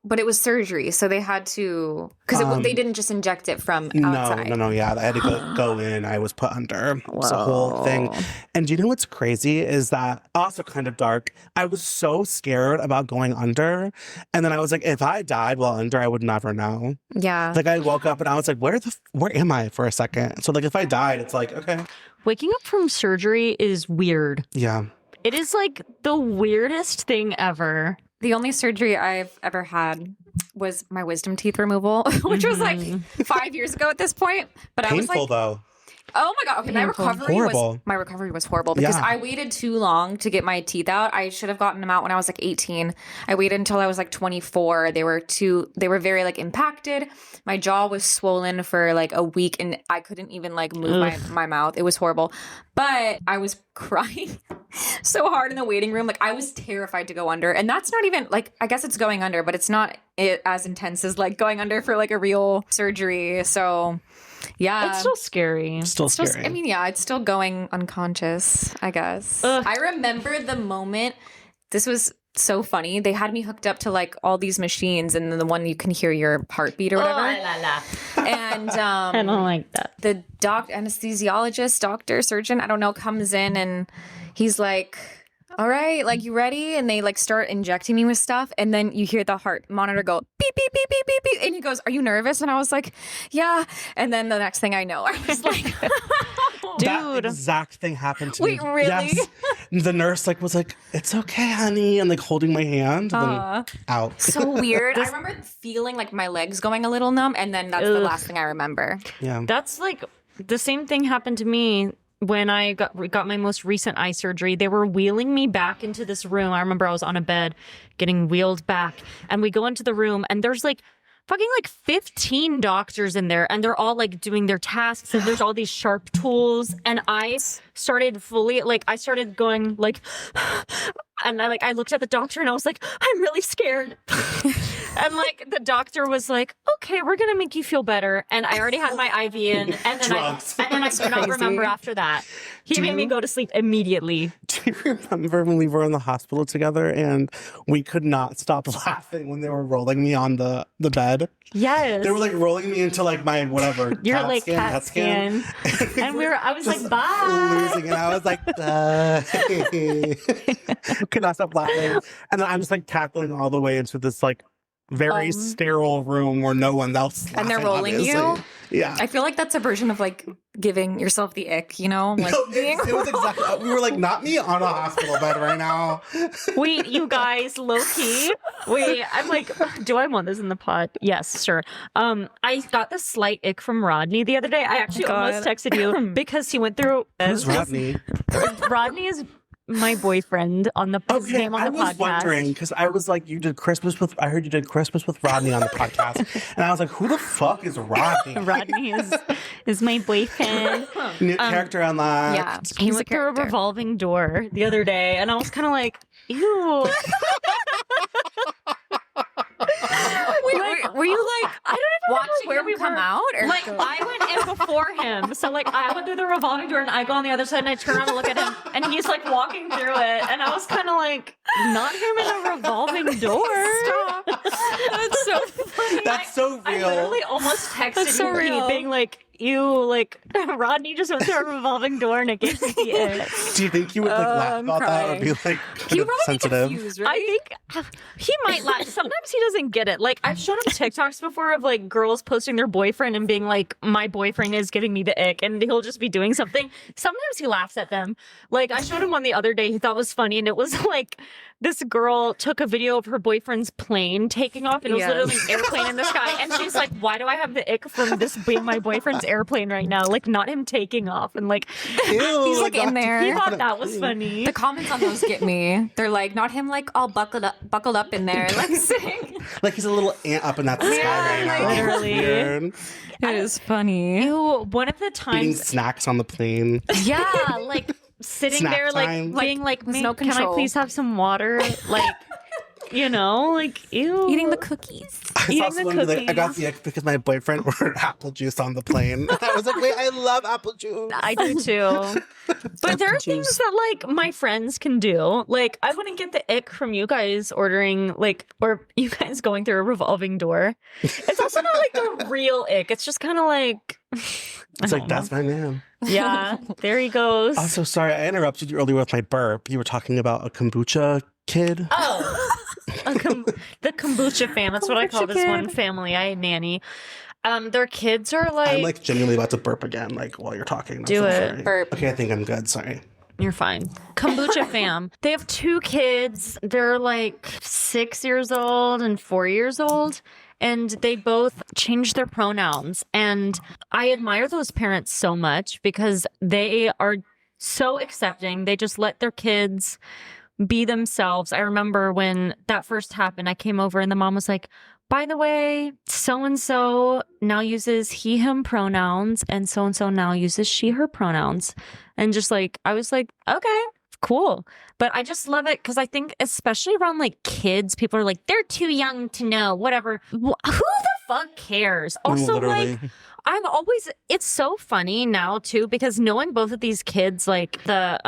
but it was surgery, so they had to, because they didn't just inject it from outside.
No. Yeah, I had to go in. I was put under. It was a whole thing. And do you know what's crazy is that also kind of dark. I was so scared about going under, and then I was like, if I died while under, I would never know.
Yeah.
Like I woke up and I was like, where am I for a second? So like if I died, it's like okay.
Waking up from surgery is weird.
Yeah.
It is like the weirdest thing ever.
The only surgery I've ever had was my wisdom teeth removal, which was like 5 years ago at this point. But I was
Painful
like,
though.
oh my God. Okay,
Horrible.
my recovery was horrible because
Yeah.
I waited too long to get my teeth out. I should have gotten them out when I was like 18. I waited until I was like 24. They were very like impacted. My jaw was swollen for like a week and I couldn't even like move my mouth. It was horrible. But I was crying so hard in the waiting room. Like I was terrified to go under. And that's not even like, I guess it's going under, but it's not as intense as like going under for like a real surgery. So yeah.
It's still scary.
Still scary.
I mean, yeah, it's still going unconscious, I guess. I remember the moment. This was so funny. They had me hooked up to like all these machines and then the one you can hear your heartbeat or whatever. And
I don't like that.
the anesthesiologist, surgeon, I don't know, comes in and he's like, all right, like you ready? And they like start injecting me with stuff. And then you hear the heart monitor go beep, beep, beep, beep, beep, beep. And he goes, are you nervous? And I was like, yeah. And then the next thing I know, I was like,
That
Dude.
exact thing happened to
Wait,
me.
really?
Yes. The nurse was like, it's okay, honey. And like holding my hand. And then out.
so weird. I remember feeling like my legs going a little numb. And then that's the last thing I remember.
Yeah.
That's like the same thing happened to me when I got my most recent eye surgery. They were wheeling me back into this room. I remember I was on a bed getting wheeled back and we go into the room and there's like fucking like 15 doctors in there and they're all like doing their tasks and there's all these sharp tools and I started going like and I looked at the doctor and I was like, I'm really scared. And like the doctor was like, okay, we're gonna make you feel better. And I already had my IV in and then I could not remember after that. He made me go to sleep immediately.
Do you remember when we were in the hospital together and we could not stop laughing when they were rolling me on the bed?
Yes.
They were like rolling me into like my whatever.
You're like CAT scan. And I was like, bye.
Losing it. I was like, could not stop laughing. And then I'm just like cackling all the way into this like very sterile room where no one else is
And they're
laughing,
rolling
obviously.
you?
Yeah.
I feel like that's a version of like giving yourself the ick, you know? Like
No, it was exactly. We were like, not me on a hospital bed right now.
Wait, you guys, low key. Wait, I'm like, do I want this in the pod? Yes, sure. I got this slight ick from Rodney the other day. I actually almost texted you because he went through.
Who's Rodney?
Rodney is my boyfriend on the his
Okay,
name on the
I was
podcast.
wondering because I was like, I heard you did Christmas with Rodney on the podcast, and I was like, who the fuck is Rodney?
Rodney is my boyfriend.
New character unlocked.
Yeah.
He
He's a
went through a
character.
revolving door the other day, and I was kind of like, ew.
Were you like
I don't even remember
watching
where
him
we
come
were.
out? Or
Like, I went in before him. So, like, I went through the revolving door and I go on the other side and I turn around and look at him and he's, like, walking through it. And I was kind of like, not him in a revolving door.
Stop. That's so funny.
That's so real.
I literally almost texted
That's so
you, Pete,
real.
being like, ew, like, Rodney just went through a revolving door and it gave me the ick.
Do you think he would like laugh
I'm
about that or
crying.
be like
He
kind of
probably
sensitive?
confused, right?
I think he might laugh. Sometimes he doesn't get it. Like, I've shown him TikToks before of like girls posting their boyfriend and being like, my boyfriend is giving me the ick, and he'll just be doing something. Sometimes he laughs at them. Like, I showed him one the other day he thought was funny, and it was like this girl took a video of her boyfriend's plane taking off, and it was
Yes.
literally an airplane in the sky. And she's like, why do I have the ick from this being my boyfriend's airplane right now? Like, not him taking off. And like,
Ew,
He's, like, in there.
he thought that was funny.
The comments on those get me. They're like, not him like all buckled up in there, like sitting.
Like he's a little ant up in that sky right now.
literally.
Weird.
It is funny.
Ew, one of the
Eating
times,
snacks on the plane.
yeah, like sitting
Snack
there,
time.
like being like,
there's no
can I
control."
please have some water? Like, you know, like, ew.
Eating the cookies.
I saw
Eating the
someone be like, I got
cookies.
the ick because my boyfriend ordered apple juice on the plane. I was like, wait, I love apple juice.
I do too. But there are things that like my friends can do. Like, I wouldn't get the ick from you guys ordering like, or you guys going through a revolving door. It's also not like the real ick. It's just kind of like,
It's like, that's my man.
yeah, there he goes.
Also, sorry, I interrupted you earlier with my burp. You were talking about a kombucha kid.
Oh, the kombucha fam. That's what I call
Kombucha
this one
kid.
family. I nanny. Their kids are
I'm like genuinely about to burp again, like while you're talking. I'm
Do
so
it.
sorry.
Burp.
Okay, I think I'm good. Sorry.
You're fine. Kombucha fam. They have 2 kids. They're like 6 years old and 4 years old. And they both changed their pronouns. And I admire those parents so much because they are so accepting. They just let their kids be themselves. I remember when that first happened, I came over and the mom was like, by the way, so-and-so now uses he, him pronouns, and so-and-so now uses she, her pronouns. And just like, I was like, okay, cool. But I just love it because I think especially around like kids, people are like, they're too young to know, whatever. Who the fuck cares? Also,
Literally.
like, it's so funny now too, because knowing both of these kids, like the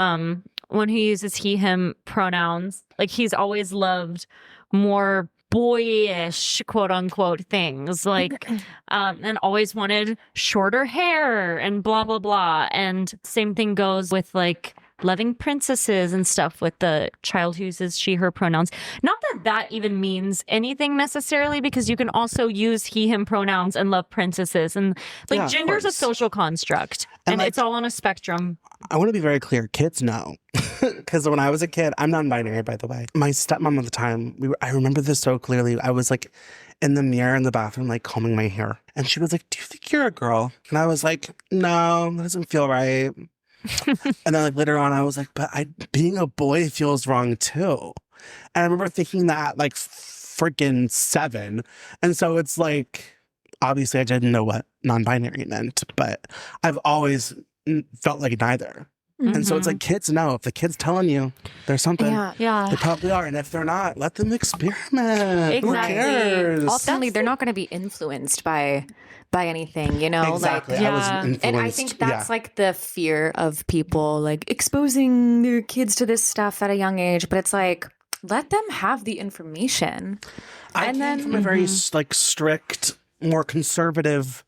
one who uses he, him pronouns, like he's always loved more boyish, quote unquote, things like, and always wanted shorter hair and blah, blah, blah. And same thing goes with like loving princesses and stuff with the child who uses she, her pronouns. Not that that even means anything necessarily, because you can also use he, him pronouns and love princesses. And like
Yeah, of
gender's a
course.
social construct
And,
and
like,
it's all on a spectrum.
I want to be very clear. Kids know. Because when I was a kid, I'm non-binary, by the way. My stepmom at the time, I remember this so clearly. I was like in the mirror in the bathroom, like combing my hair. And she was like, do you think you're a girl? And I was like, no, that doesn't feel right. And then like later on, I was like, but being a boy feels wrong too. And I remember thinking that like freaking 7. And so it's like, obviously I didn't know what non-binary meant, but I've always felt like neither. And so it's like kids know. If the kid's telling you there's something,
Yeah.
they probably are. And if they're not, let them experiment. Who
Exactly.
cares?
Ultimately, they're not going to be influenced by anything, you know?
Exactly.
Like,
I was
Yeah.
influenced.
and I think that's
yeah.
like the fear of people like exposing their kids to this stuff at a young age. But it's like, let them have the information.
I
and
came
then-
from a very like strict, more conservative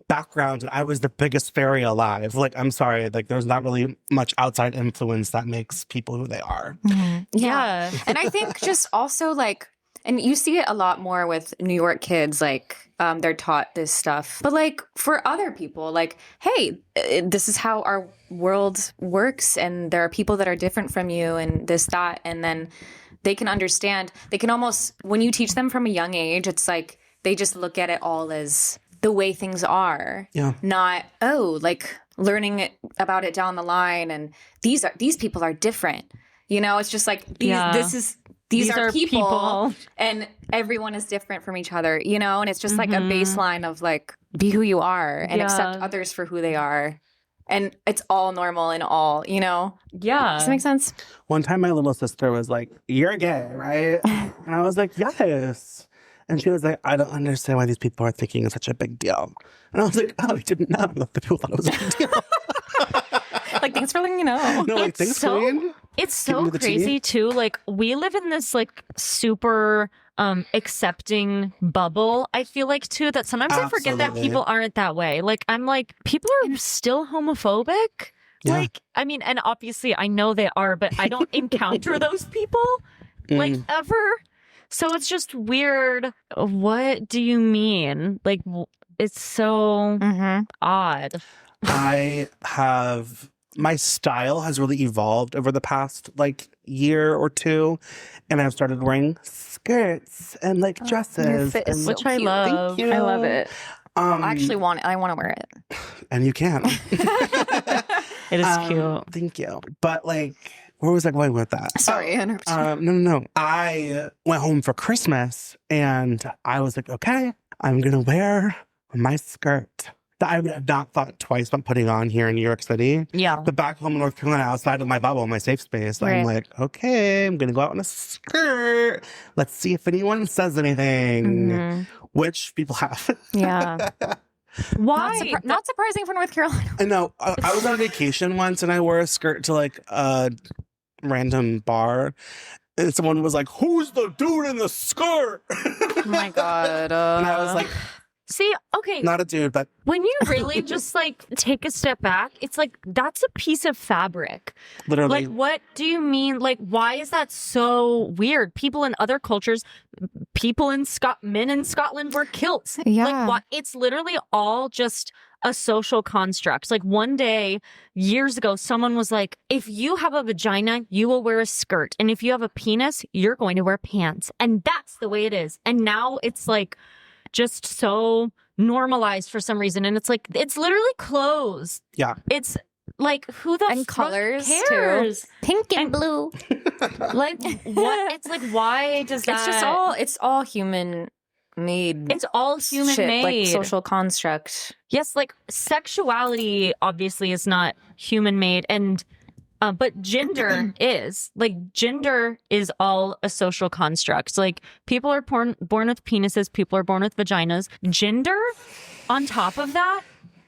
background, and I was the biggest fairy alive. Like, I'm sorry, like there's not really much outside influence that makes people who they are.
Yeah.
And I think just also like, and you see it a lot more with New York kids, like they're taught this stuff. But like for other people, like, hey, this is how our world works, and there are people that are different from you, and this, that, and then they can understand. They can almost, when you teach them from a young age, it's like they just look at it all as the way things are.
Yeah.
Not, like learning about it down the line, and these people are different. You know, it's just like these are people, and everyone is different from each other, you know, and it's just like a baseline of like, be who you are and accept others for who they are. And it's all normal and all, you know?
Yeah.
Does that make sense?
One time my little sister was like, "You're gay, right?" And I was like, "Yes." And she was like, "I don't understand why these people are thinking it's such a big deal." And I was like, "Oh, I didn't know that the people thought it was a big deal."
Like, thanks for letting me know.
No, like, thanks, Blaine.
It's so crazy too. Like, we live in this like super accepting bubble, I feel like, too, that sometimes I forget that people aren't that way. Like, I'm like, people are still homophobic. Yeah. Like, I mean, and obviously I know they are, but I don't encounter those people like ever. So it's just weird. What do you mean? Like, it's so odd.
My style has really evolved over the past like year or two, and I've started wearing skirts and like dresses, and,
which I love.
Thank you.
I love it. I actually want to wear it,
and you can.
It is cute.
Thank you. But like, where was I going with that?
Sorry,
no. I went home for Christmas, and I was like, okay, I'm gonna wear my skirt that I would have not thought twice about putting on here in New York City.
Yeah.
But back home in North Carolina, outside of my bubble, my safe space, I'm like, okay, I'm going to go out in a skirt. Let's see if anyone says anything, which people have.
Yeah.
Why?
Not surprising for North Carolina.
I know. I was on vacation once, and I wore a skirt to like a random bar. And someone was like, "Who's the dude in the skirt?"
Oh my God.
And I was like,
see, okay.
Not a dude, but
when you really just like take a step back, it's like, that's a piece of fabric.
Literally.
Like, what do you mean? Like, why is that so weird? People in other cultures, men in Scotland wear kilts.
Yeah.
Like, what? It's literally all just a social construct. Like, one day, years ago, someone was like, if you have a vagina, you will wear a skirt. And if you have a penis, you're going to wear pants. And that's the way it is. And now it's like, just so normalized for some reason, and it's like, it's literally clothes.
Yeah,
it's like, who the
and colors
cares?
Too. Pink and blue.
Like, what? It's like, why does that?
It's all human made.
It's all human
shit,
made,
like social construct.
Yes, like sexuality obviously is not human made, and but gender is. Like, gender is all a social construct. Like, people are born with penises, people are born with vaginas. Gender, on top of that,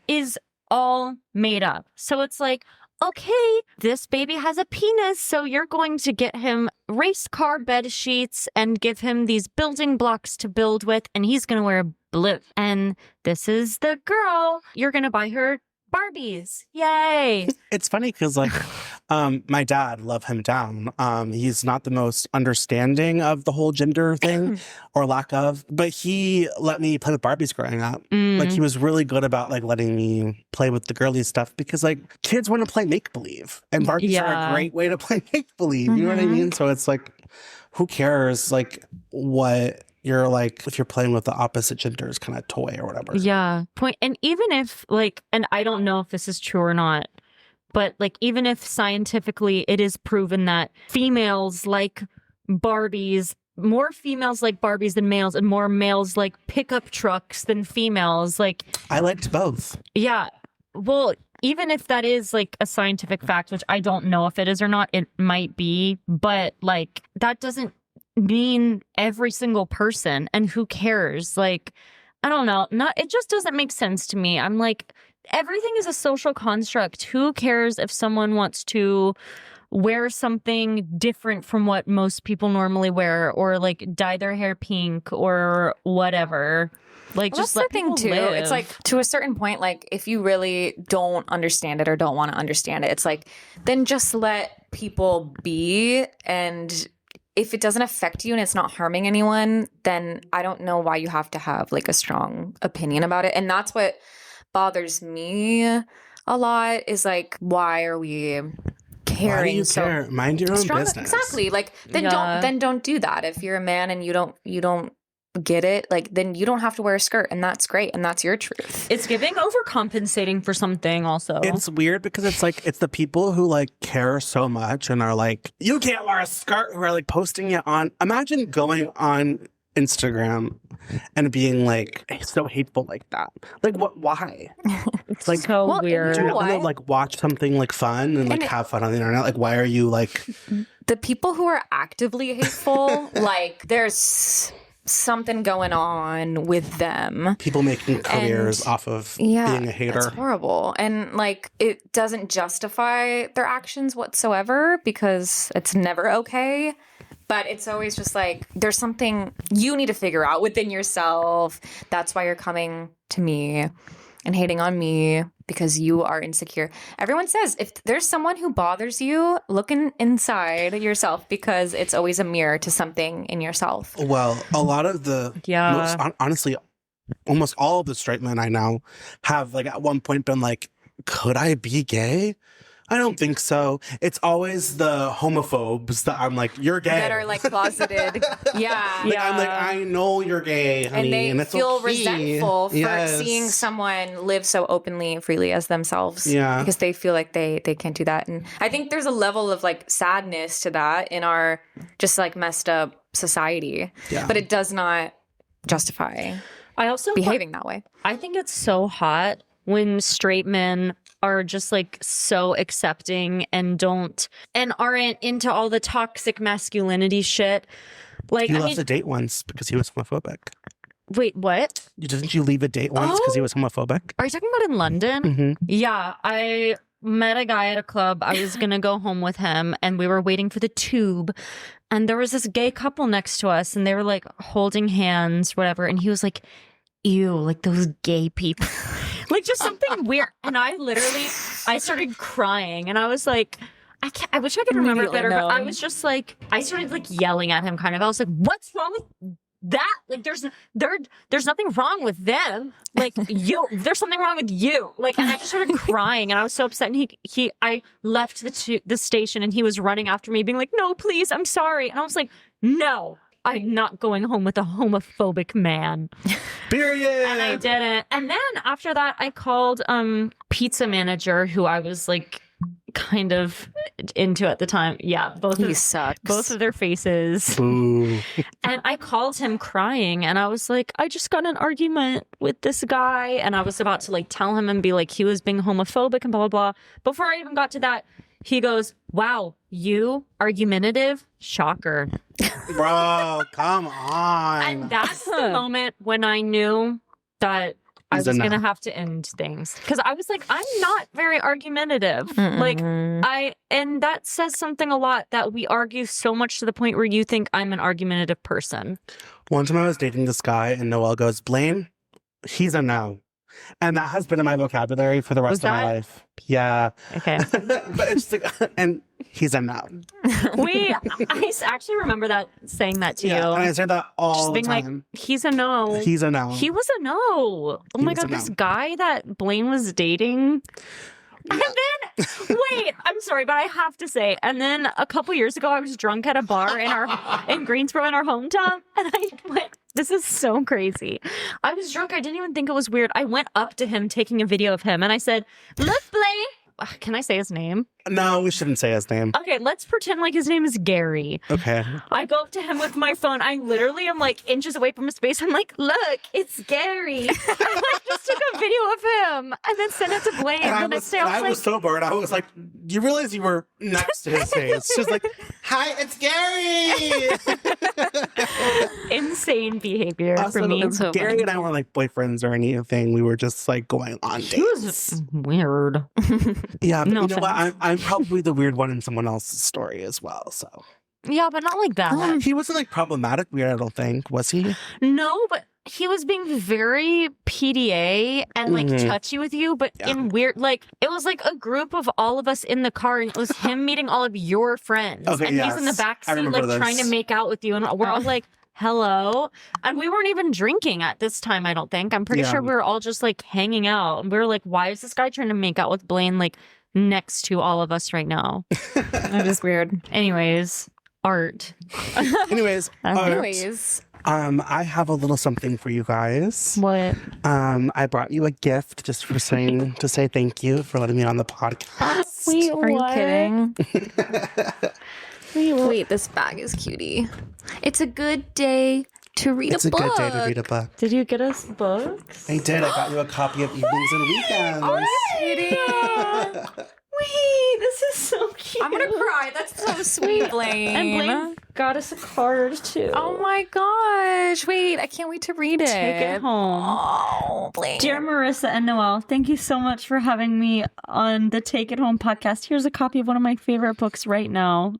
is all made up. So it's like, okay, this baby has a penis, so you're going to get him race car bed sheets and give him these building blocks to build with, and he's going to wear blue. And this is the girl. You're going to buy her Barbies. Yay.
It's funny because like my dad, love him down. He's not the most understanding of the whole gender thing or lack of, but he let me play with Barbies growing up. Like, he was really good about like letting me play with the girly stuff because like kids want to play make-believe, and Barbies are a great way to play make-believe. You know what I mean? So it's like, who cares like what you're like, if you're playing with the opposite gender's kind of toy or whatever.
Yeah. And even if like, and I don't know if this is true or not, but like, even if scientifically it is proven that females like Barbies, more females like Barbies than males, and more males like pickup trucks than females, like,
I liked both.
Yeah. Well, even if that is like a scientific fact, which I don't know if it is or not, it might be, but like, that doesn't mean every single person, and who cares? Like, I don't know, it just doesn't make sense to me. I'm like, everything is a social construct. Who cares if someone wants to wear something different from what most people normally wear, or like dye their hair pink or whatever? Like, just let people
too.
live.
It's like, to a certain point, like, if you really don't understand it or don't want to understand it, it's like, then just let people be. And if it doesn't affect you and it's not harming anyone, then I don't know why you have to have like a strong opinion about it. And that's what bothers me a lot, is like, why are we caring?
Why do you care? Mind your own business.
Exactly. Like, then don't do that. If you're a man and you don't get it, like, then you don't have to wear a skirt, and that's great, and that's your truth.
It's giving overcompensating for something also.
It's weird because it's like, it's the people who like care so much and are like, you can't wear a skirt, who are like posting it on. Imagine going on Instagram and being like so hateful like that. Like, what? Why?
It's like so weird.
Do you want to like watch something like fun and like have fun on the internet? Like, why are you like
the people who are actively hateful? Like, there's something going on with them.
People making careers off of being a hater.
It's horrible. And like, it doesn't justify their actions whatsoever because it's never okay. But it's always just like, there's something you need to figure out within yourself. That's why you're coming to me and hating on me, because you are insecure. Everyone says if there's someone who bothers you, look inside yourself, because it's always a mirror to something in yourself.
Well, a lot of the, honestly, almost all of the straight men I know have like at one point been like, could I be gay? I don't think so. It's always the homophobes that I'm like, you're gay.
That are like closeted. Yeah.
Like, I'm like, I know you're gay, honey,
and they feel
okay.
resentful for seeing someone live so openly and freely as themselves.
Yeah.
Because they feel like they can't do that. And I think there's a level of like sadness to that in our just like messed up society.
Yeah.
But it does not justify behaving that way.
I think it's so hot when straight men are just like so accepting and aren't into all the toxic masculinity shit. Like,
he left a date once because he was homophobic.
Wait, what?
Didn't you leave a date once because he was homophobic?
Are you talking about in London?
Mm-hmm.
Yeah, I met a guy at a club. I was gonna go home with him, and we were waiting for the tube, and there was this gay couple next to us, and they were like holding hands, whatever, and he was like, ew, like those gay people. Like just something weird. And I started crying, and I was like, I wish I could remember it better, but I was just like, I started like yelling at him kind of. I was like, what's wrong with that? Like there's nothing wrong with them. Like there's something wrong with you. Like, and I just started crying, and I was so upset. And I left the station, and he was running after me being like, no, please, I'm sorry. And I was like, no, I'm not going home with a homophobic man.
Period.
And I didn't. And then after that, I called pizza manager, who I was like kind of into at the time. Yeah,
sucks.
Both of their faces.
Boo.
And I called him crying, and I was like, I just got in an argument with this guy, and I was about to like tell him and be like, he was being homophobic and blah blah blah. Before I even got to that, he goes, wow, you argumentative? Shocker.
Bro, come on.
And that's the moment when I knew that I was going to have to end things. Because I was like, I'm not very argumentative.
Mm-mm.
Like, and that says something a lot, that we argue so much to the point where you think I'm an argumentative person.
One time I was dating this guy, and Noelle goes, Blaine, he's a no. And that has been in my vocabulary for the rest of my life. Yeah.
Okay.
But it's like, and he's a no.
I actually remember saying that to you.
And I say that all the
being
time.
Like, he's a no.
He's a no.
He was a no. Oh my God, this guy that Blaine was dating. And then, wait, I'm sorry, but I have to say, and then a couple years ago, I was drunk at a bar in Greensboro, in our hometown, and I went, this is so crazy. I was drunk. I didn't even think it was weird. I went up to him taking a video of him, and I said, look, Blaine. Can I say his name?
No, we shouldn't say his name.
Okay, let's pretend like his name is Gary.
Okay.
I go up to him with my phone. I literally am like inches away from his face. I'm like, look, it's Gary. I like just took a video of him and then sent it to Blaine.
And I was so bored. I was like, you realize you were next to his face. She's like, hi, it's Gary.
Insane behavior for me.
So Gary and I weren't like boyfriends or anything. We were just like going on dates.
He was weird.
Yeah, but you know what? I'm probably the weird one in someone else's story as well. So
yeah, but not like that.
He wasn't like problematic weird, I don't think, was he?
No, but he was being very PDA and like touchy with you, but in weird, like it was like a group of all of us in the car, and it was him meeting all of your friends, and he's in the backseat like trying to make out with you, and we're all like, hello. And we weren't even drinking at this time, I don't think. I'm pretty sure we were all just like hanging out. And we were like, why is this guy trying to make out with Blaine like next to all of us right now?
That is weird.
Anyways, art.
Anyways, I have a little something for you guys.
What?
I brought you a gift just for to say thank you for letting me on the podcast.
Wait,
Are you kidding?
Wait,
Wait, this bag is cutie. It's a good day to read
It's
a
a
book.
good day to read a book.
did you get us books?
I did. I got you a copy of Evenings and Weekends.
Are you kidding?
Wait, this is so cute.
I'm gonna cry. That's so sweet, Blaine.
And Blaine got us a card too.
Oh my gosh. Wait, I can't wait to read it.
Take it home.
Oh, Blaine.
Dear Marissa and Noelle, thank you so much for having me on the Take It Home podcast. Here's a copy of one of my favorite books right now.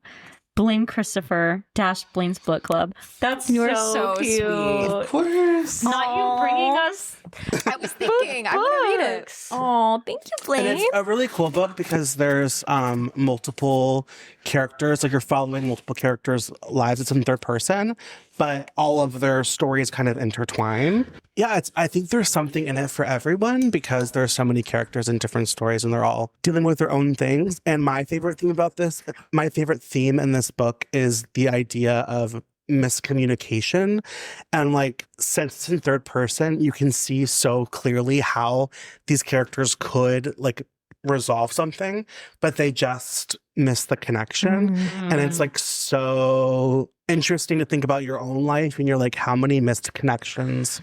Blaine Christopher - Blaine's Book Club. That's
You're
so
so
cute.
sweet.
Of course.
Not you bringing us.
I was thinking, I'm gonna read it.
books.
Oh, thank you, Blaine.
And it's a really cool book because there's multiple characters, like you're following multiple characters' lives. It's in third person, but all of their stories kind of intertwine. Yeah, I think there's something in it for everyone because there's so many characters in different stories and they're all dealing with their own things. And my favorite theme in this book is the idea of miscommunication. And like, since it's in third person, you can see so clearly how these characters could like resolve something, but they just miss the connection. And it's like so interesting to think about your own life and you're like, how many missed connections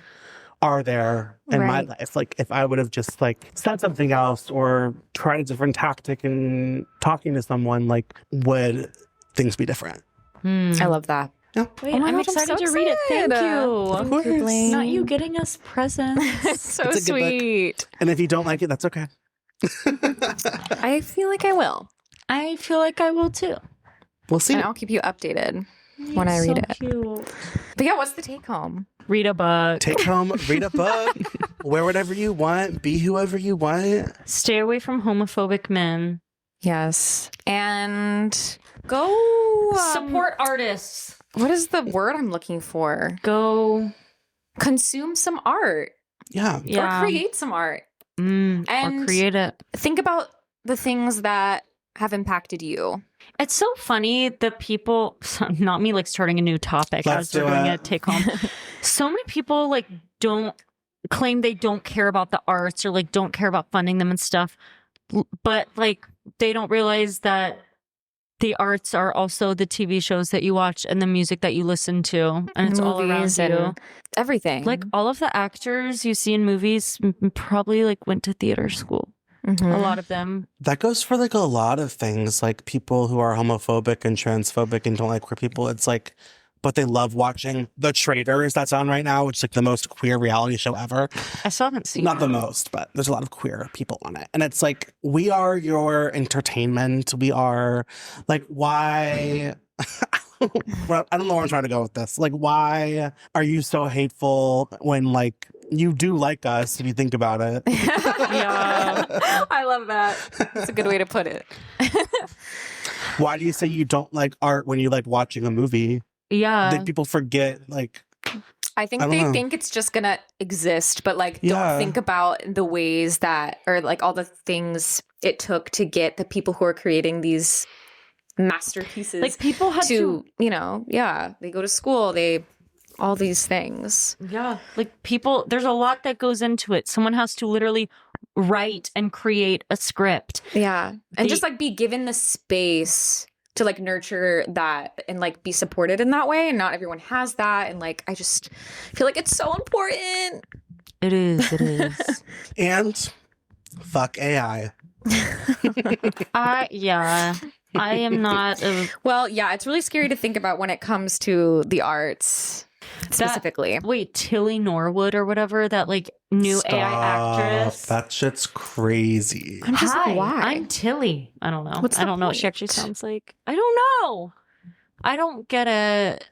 are there in my life? Like if I would have just like said something else or tried a different tactic in talking to someone, like would things be different?
I love that.
Yeah.
Wait,
Oh my
I'm
gosh, I'm
excited
so
to read it. Thank
excited.
you.
Of course.
Blaine.
Not you getting us presents.
So
It's a good book.
sweet.
And if you don't like it, that's okay.
I feel like I will.
I feel like I will too.
We'll see.
And I'll keep you updated when I read it.
Cute.
But yeah, what's the take home?
Read a book.
Take home, read a book, wear whatever you want, be whoever you want.
Stay away from homophobic men.
Yes. And go
Support artists.
What is the word I'm looking for?
Go.
Consume some art.
Yeah.
Yeah.
Or create some art.
Or
And
create it.
think about the things that have impacted you.
It's so funny the people, not me like starting a new topic
Let's
as we're
do
doing
it.
a take home. So many people like don't claim they don't care about the arts or like don't care about funding them and stuff. But like they don't realize that the arts are also the TV shows that you watch and the music that you listen to. And it's all around
Movies
you.
and everything.
Like all of the actors you see in movies probably like went to theater school.
Mhm.
A lot of them.
That goes for like a lot of things, like people who are homophobic and transphobic and don't like queer people. It's like, but they love watching The Traitors that's on right now, which is like the most queer reality show ever.
I still haven't seen
Not the most, but there's a lot of queer people on it. And it's like, we are your entertainment. We are like, why? Well, I don't know where I'm trying to go with this. Like, why are you so hateful when like you do like us if you think about it?
Yeah.
I love that. That's a good way to put it.
Why do you say you don't like art when you like watching a movie?
Yeah.
That people forget, like,
I think
I don't
they
know.
think it's just gonna exist, but like
Yeah.
don't think about the ways that, or like all the things it took to get the people who are creating these masterpieces
Like people had
to, you know, yeah, they go to school, all these things.
Yeah. Like people, there's a lot that goes into it. Someone has to literally write and create a script.
Yeah. And
The-
just like be given the space to like nurture that and like be supported in that way. And not everyone has that. And like, I just feel like it's so important.
It is. It is.
and fuck AI.
I am not a,
Well, yeah, it's really scary to think about when it comes to the arts specifically.
wait, Tilly Norwood or whatever, that like new AI actress.
That shit's crazy.
I'm just
Hi,
like, why?
I'm Tilly. I don't know.
What's
I
the
don't know what she
point?
actually sounds like. I don't know. I don't get it.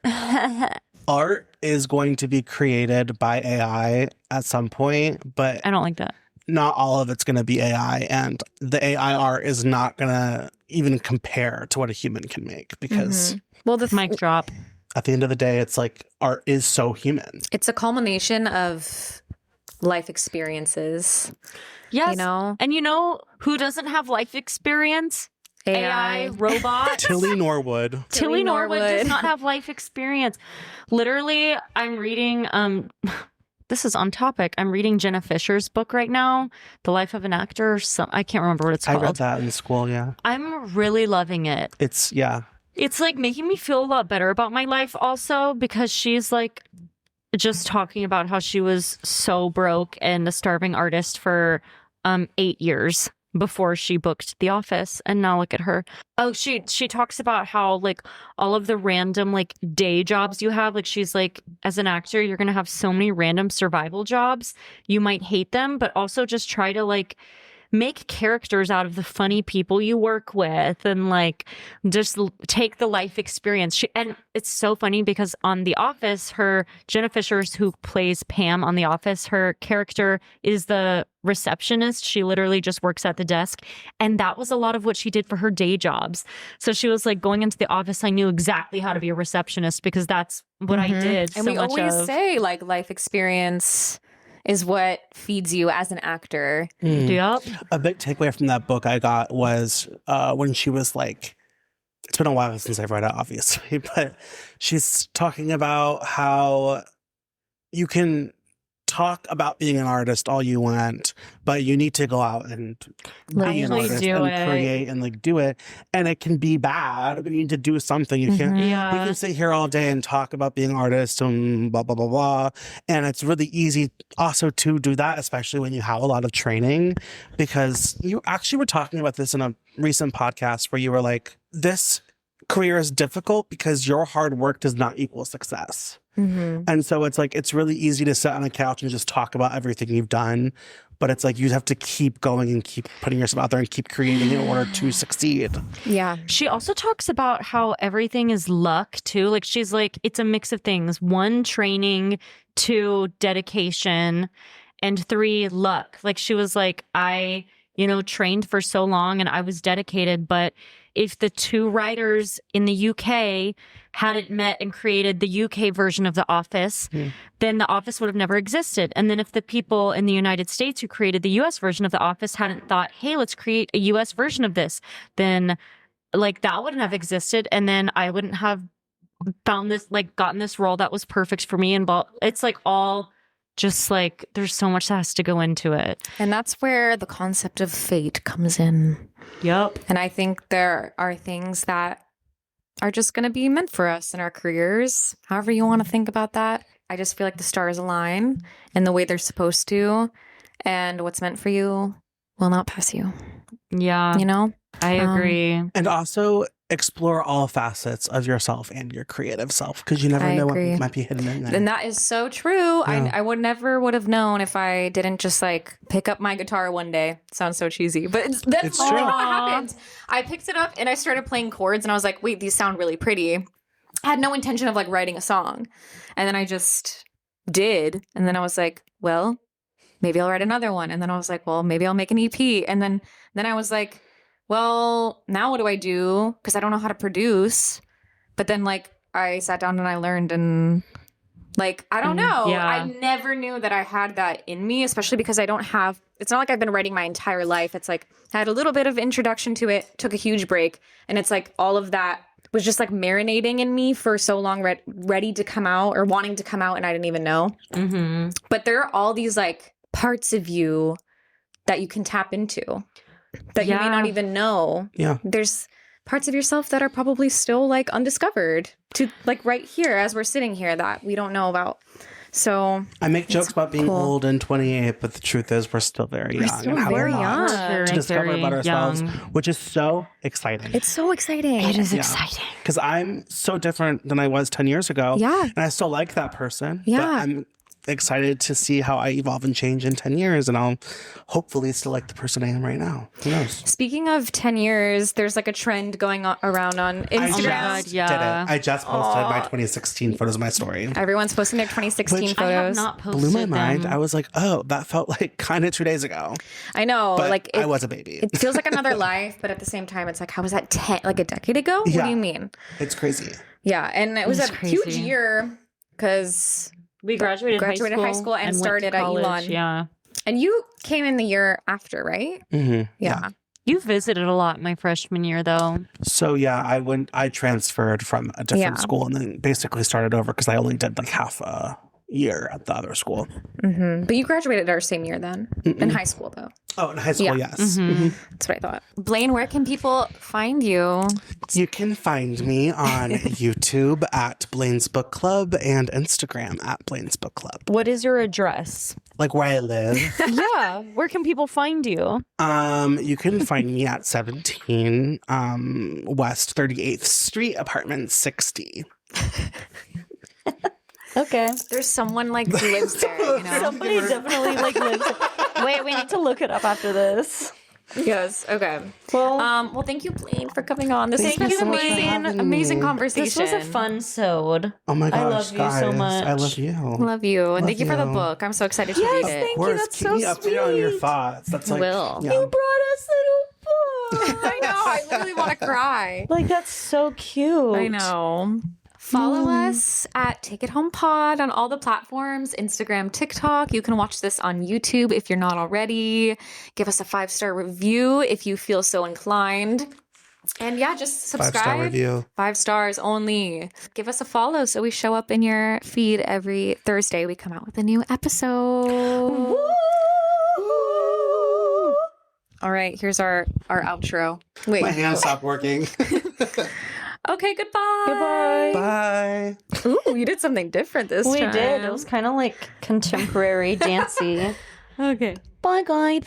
Art is going to be created by AI at some point, but
I don't like that.
not all of it's going to be AI. And the AI art is not going to even compare to what a human can make because
Well, the
Mic drop.
at the end of the day, it's like art is so human.
it's a culmination of life experiences,
Yes.
you know?
And you know who doesn't have life experience? AI robot.
Tilly Norwood.
Tilly Norwood does not have life experience. Literally, I'm reading this is on topic. I'm reading Jenna Fisher's book right now, The Life of an Actor. I can't remember what it's called.
I read that in school, yeah.
I'm really loving it.
It's
like making me feel a lot better about my life also, because she's like just talking about how she was so broke and a starving artist for 8 years before she booked The Office, and now look at her. Oh, she talks about how like all of the random like day jobs you have, like she's like, as an actor you're gonna have so many random survival jobs. You might hate them, but also just try to like make characters out of the funny people you work with, and like just take the life experience. And it's so funny because on The Office, Jenna Fisher's, who plays Pam on The Office, her character is the receptionist. She literally just works at the desk, and that was a lot of what she did for her day jobs. So she was like, going into the office, I knew exactly how to be a receptionist because that's what I did.
And we always say like life experience is what feeds you as an actor.
Yep.
A big takeaway from that book I got was when she was like, it's been a while since I've read it, obviously, but she's talking about how you can talk about being an artist all you want, but you need to go out and be an artist and create and like do it. And it can be bad, but you need to do something. You can't. You can sit here all day and talk about being an artist and blah blah blah blah. And it's really easy also to do that, especially when you have a lot of training, because you actually were talking about this in a recent podcast where you were like, this career is difficult because your hard work does not equal success. And so it's like, it's really easy to sit on a couch and just talk about everything you've done. But it's like, you have to keep going and keep putting yourself out there and keep creating in order to succeed.
Yeah.
She also talks about how everything is luck too. Like she's like, it's a mix of things. 1, training, 2, dedication, and 3, luck. Like she was like, I, trained for so long and I was dedicated, but if the 2 writers in the UK hadn't met and created the UK version of The Office, then The Office would have never existed. And then if the people in the United States who created the US version of The Office hadn't thought, hey, let's create a US version of this, then like that wouldn't have existed. And then I wouldn't have found this, like gotten this role that was perfect for me. And it's like all just like, there's so much that has to go into it.
And that's where the concept of fate comes in.
Yep.
And I think there are things that are just going to be meant for us in our careers. However you want to think about that. I just feel like the stars align in the way they're supposed to. And what's meant for you will not pass you.
Yeah. I agree.
And also explore all facets of yourself and your creative self, because you never know what might be hidden in there.
And that is so true. Yeah. I would have known if I didn't just like pick up my guitar one day. Sounds so cheesy, but that's true. What happened. I picked it up and I started playing chords and I was like, wait, these sound really pretty. I had no intention of like writing a song. And then I just did. And then I was like, well, maybe I'll write another one. And then I was like, well, maybe I'll make an EP. And then I was like, well, now what do I do? Because I don't know how to produce. But then, like, I sat down and I learned, and, like, I don't know. Yeah. I never knew that I had that in me, especially because I don't have, it's not like I've been writing my entire life. It's like, I had a little bit of introduction to it, took a huge break, and it's like all of that was just, like, marinating in me for so long, ready to come out or wanting to come out, and I didn't even know. But there are all these, like, parts of you that you can tap into that you may not even know. Yeah. There's parts of yourself that are probably still like undiscovered to like right here as we're sitting here that we don't know about. So
I make jokes about being old and 28, but the truth is we're still very young.
We're still very young
to discover about ourselves, which is so exciting.
It's so exciting.
It is exciting.
Because I'm so different than I was 10 years ago.
Yeah.
And I still like that person.
Yeah.
But I'm excited to see how I evolve and change in 10 years, and I'll hopefully still like the person I am right now. Who knows?
Speaking of 10 years, there's like a trend going around on Instagram.
I just posted my 2016 photos of my story.
Everyone's posting their 2016 photos.
I have not posted
blew my mind. I was like, oh, that felt like kind of 2 days ago.
I know.
But
like
I was a baby.
It feels like another life, but at the same time, it's like, how was that like a decade ago?
Yeah.
What do you mean?
It's crazy.
Yeah. And it was a huge year because
we graduated
high school and started at Elon.
Yeah.
And you came in the year after, right?
Mm-hmm.
Yeah.
You visited a lot my freshman year, though.
So yeah, I transferred from a different school and then basically started over because I only did like half a year at the other school.
But you graduated our same year then, in high school though.
Oh, in high school, yes.
That's what I thought. Blaine, where can people find you?
You can find me on YouTube at Blaine's Book Club and Instagram at Blaine's Book Club.
What is your address?
Like where I live.
Yeah. Where can people find you?
You can find me at 17 West 38th Street, apartment 60.
Okay.
There's someone like who lives there, you know?
Somebody definitely like lives. Wait, we need to look it up after this.
Yes. Okay. Well, thank you, Blaine, for coming on. This
Thank
has
you
been
so much for having
amazing
me.
conversation.
This was a fun sode.
Oh my gosh,
I love you
guys,
so much.
I love you.
Love you, and thank you for the
you.
book. I'm so excited to read it.
thank you. That's
Keep
so
me updated on your
sweet.
thoughts. That's like,
Will.
yeah.
You brought us little books.
I know. I literally want to cry.
Like, that's so cute.
I know. Follow us at Take It Home Pod on all the platforms, Instagram, TikTok. You can watch this on YouTube if you're not already. Give us a 5-star review if you feel so inclined. And yeah, just subscribe.
5-star review.
5 stars only. Give us a follow so we show up in your feed every Thursday. We come out with a new episode. All right, here's our outro. Wait.
My hand stopped working.
Okay, goodbye.
Goodbye.
Bye.
Ooh, you did something different this
We
time.
did. It was kind of like contemporary dancey.
Okay.
Bye, guys.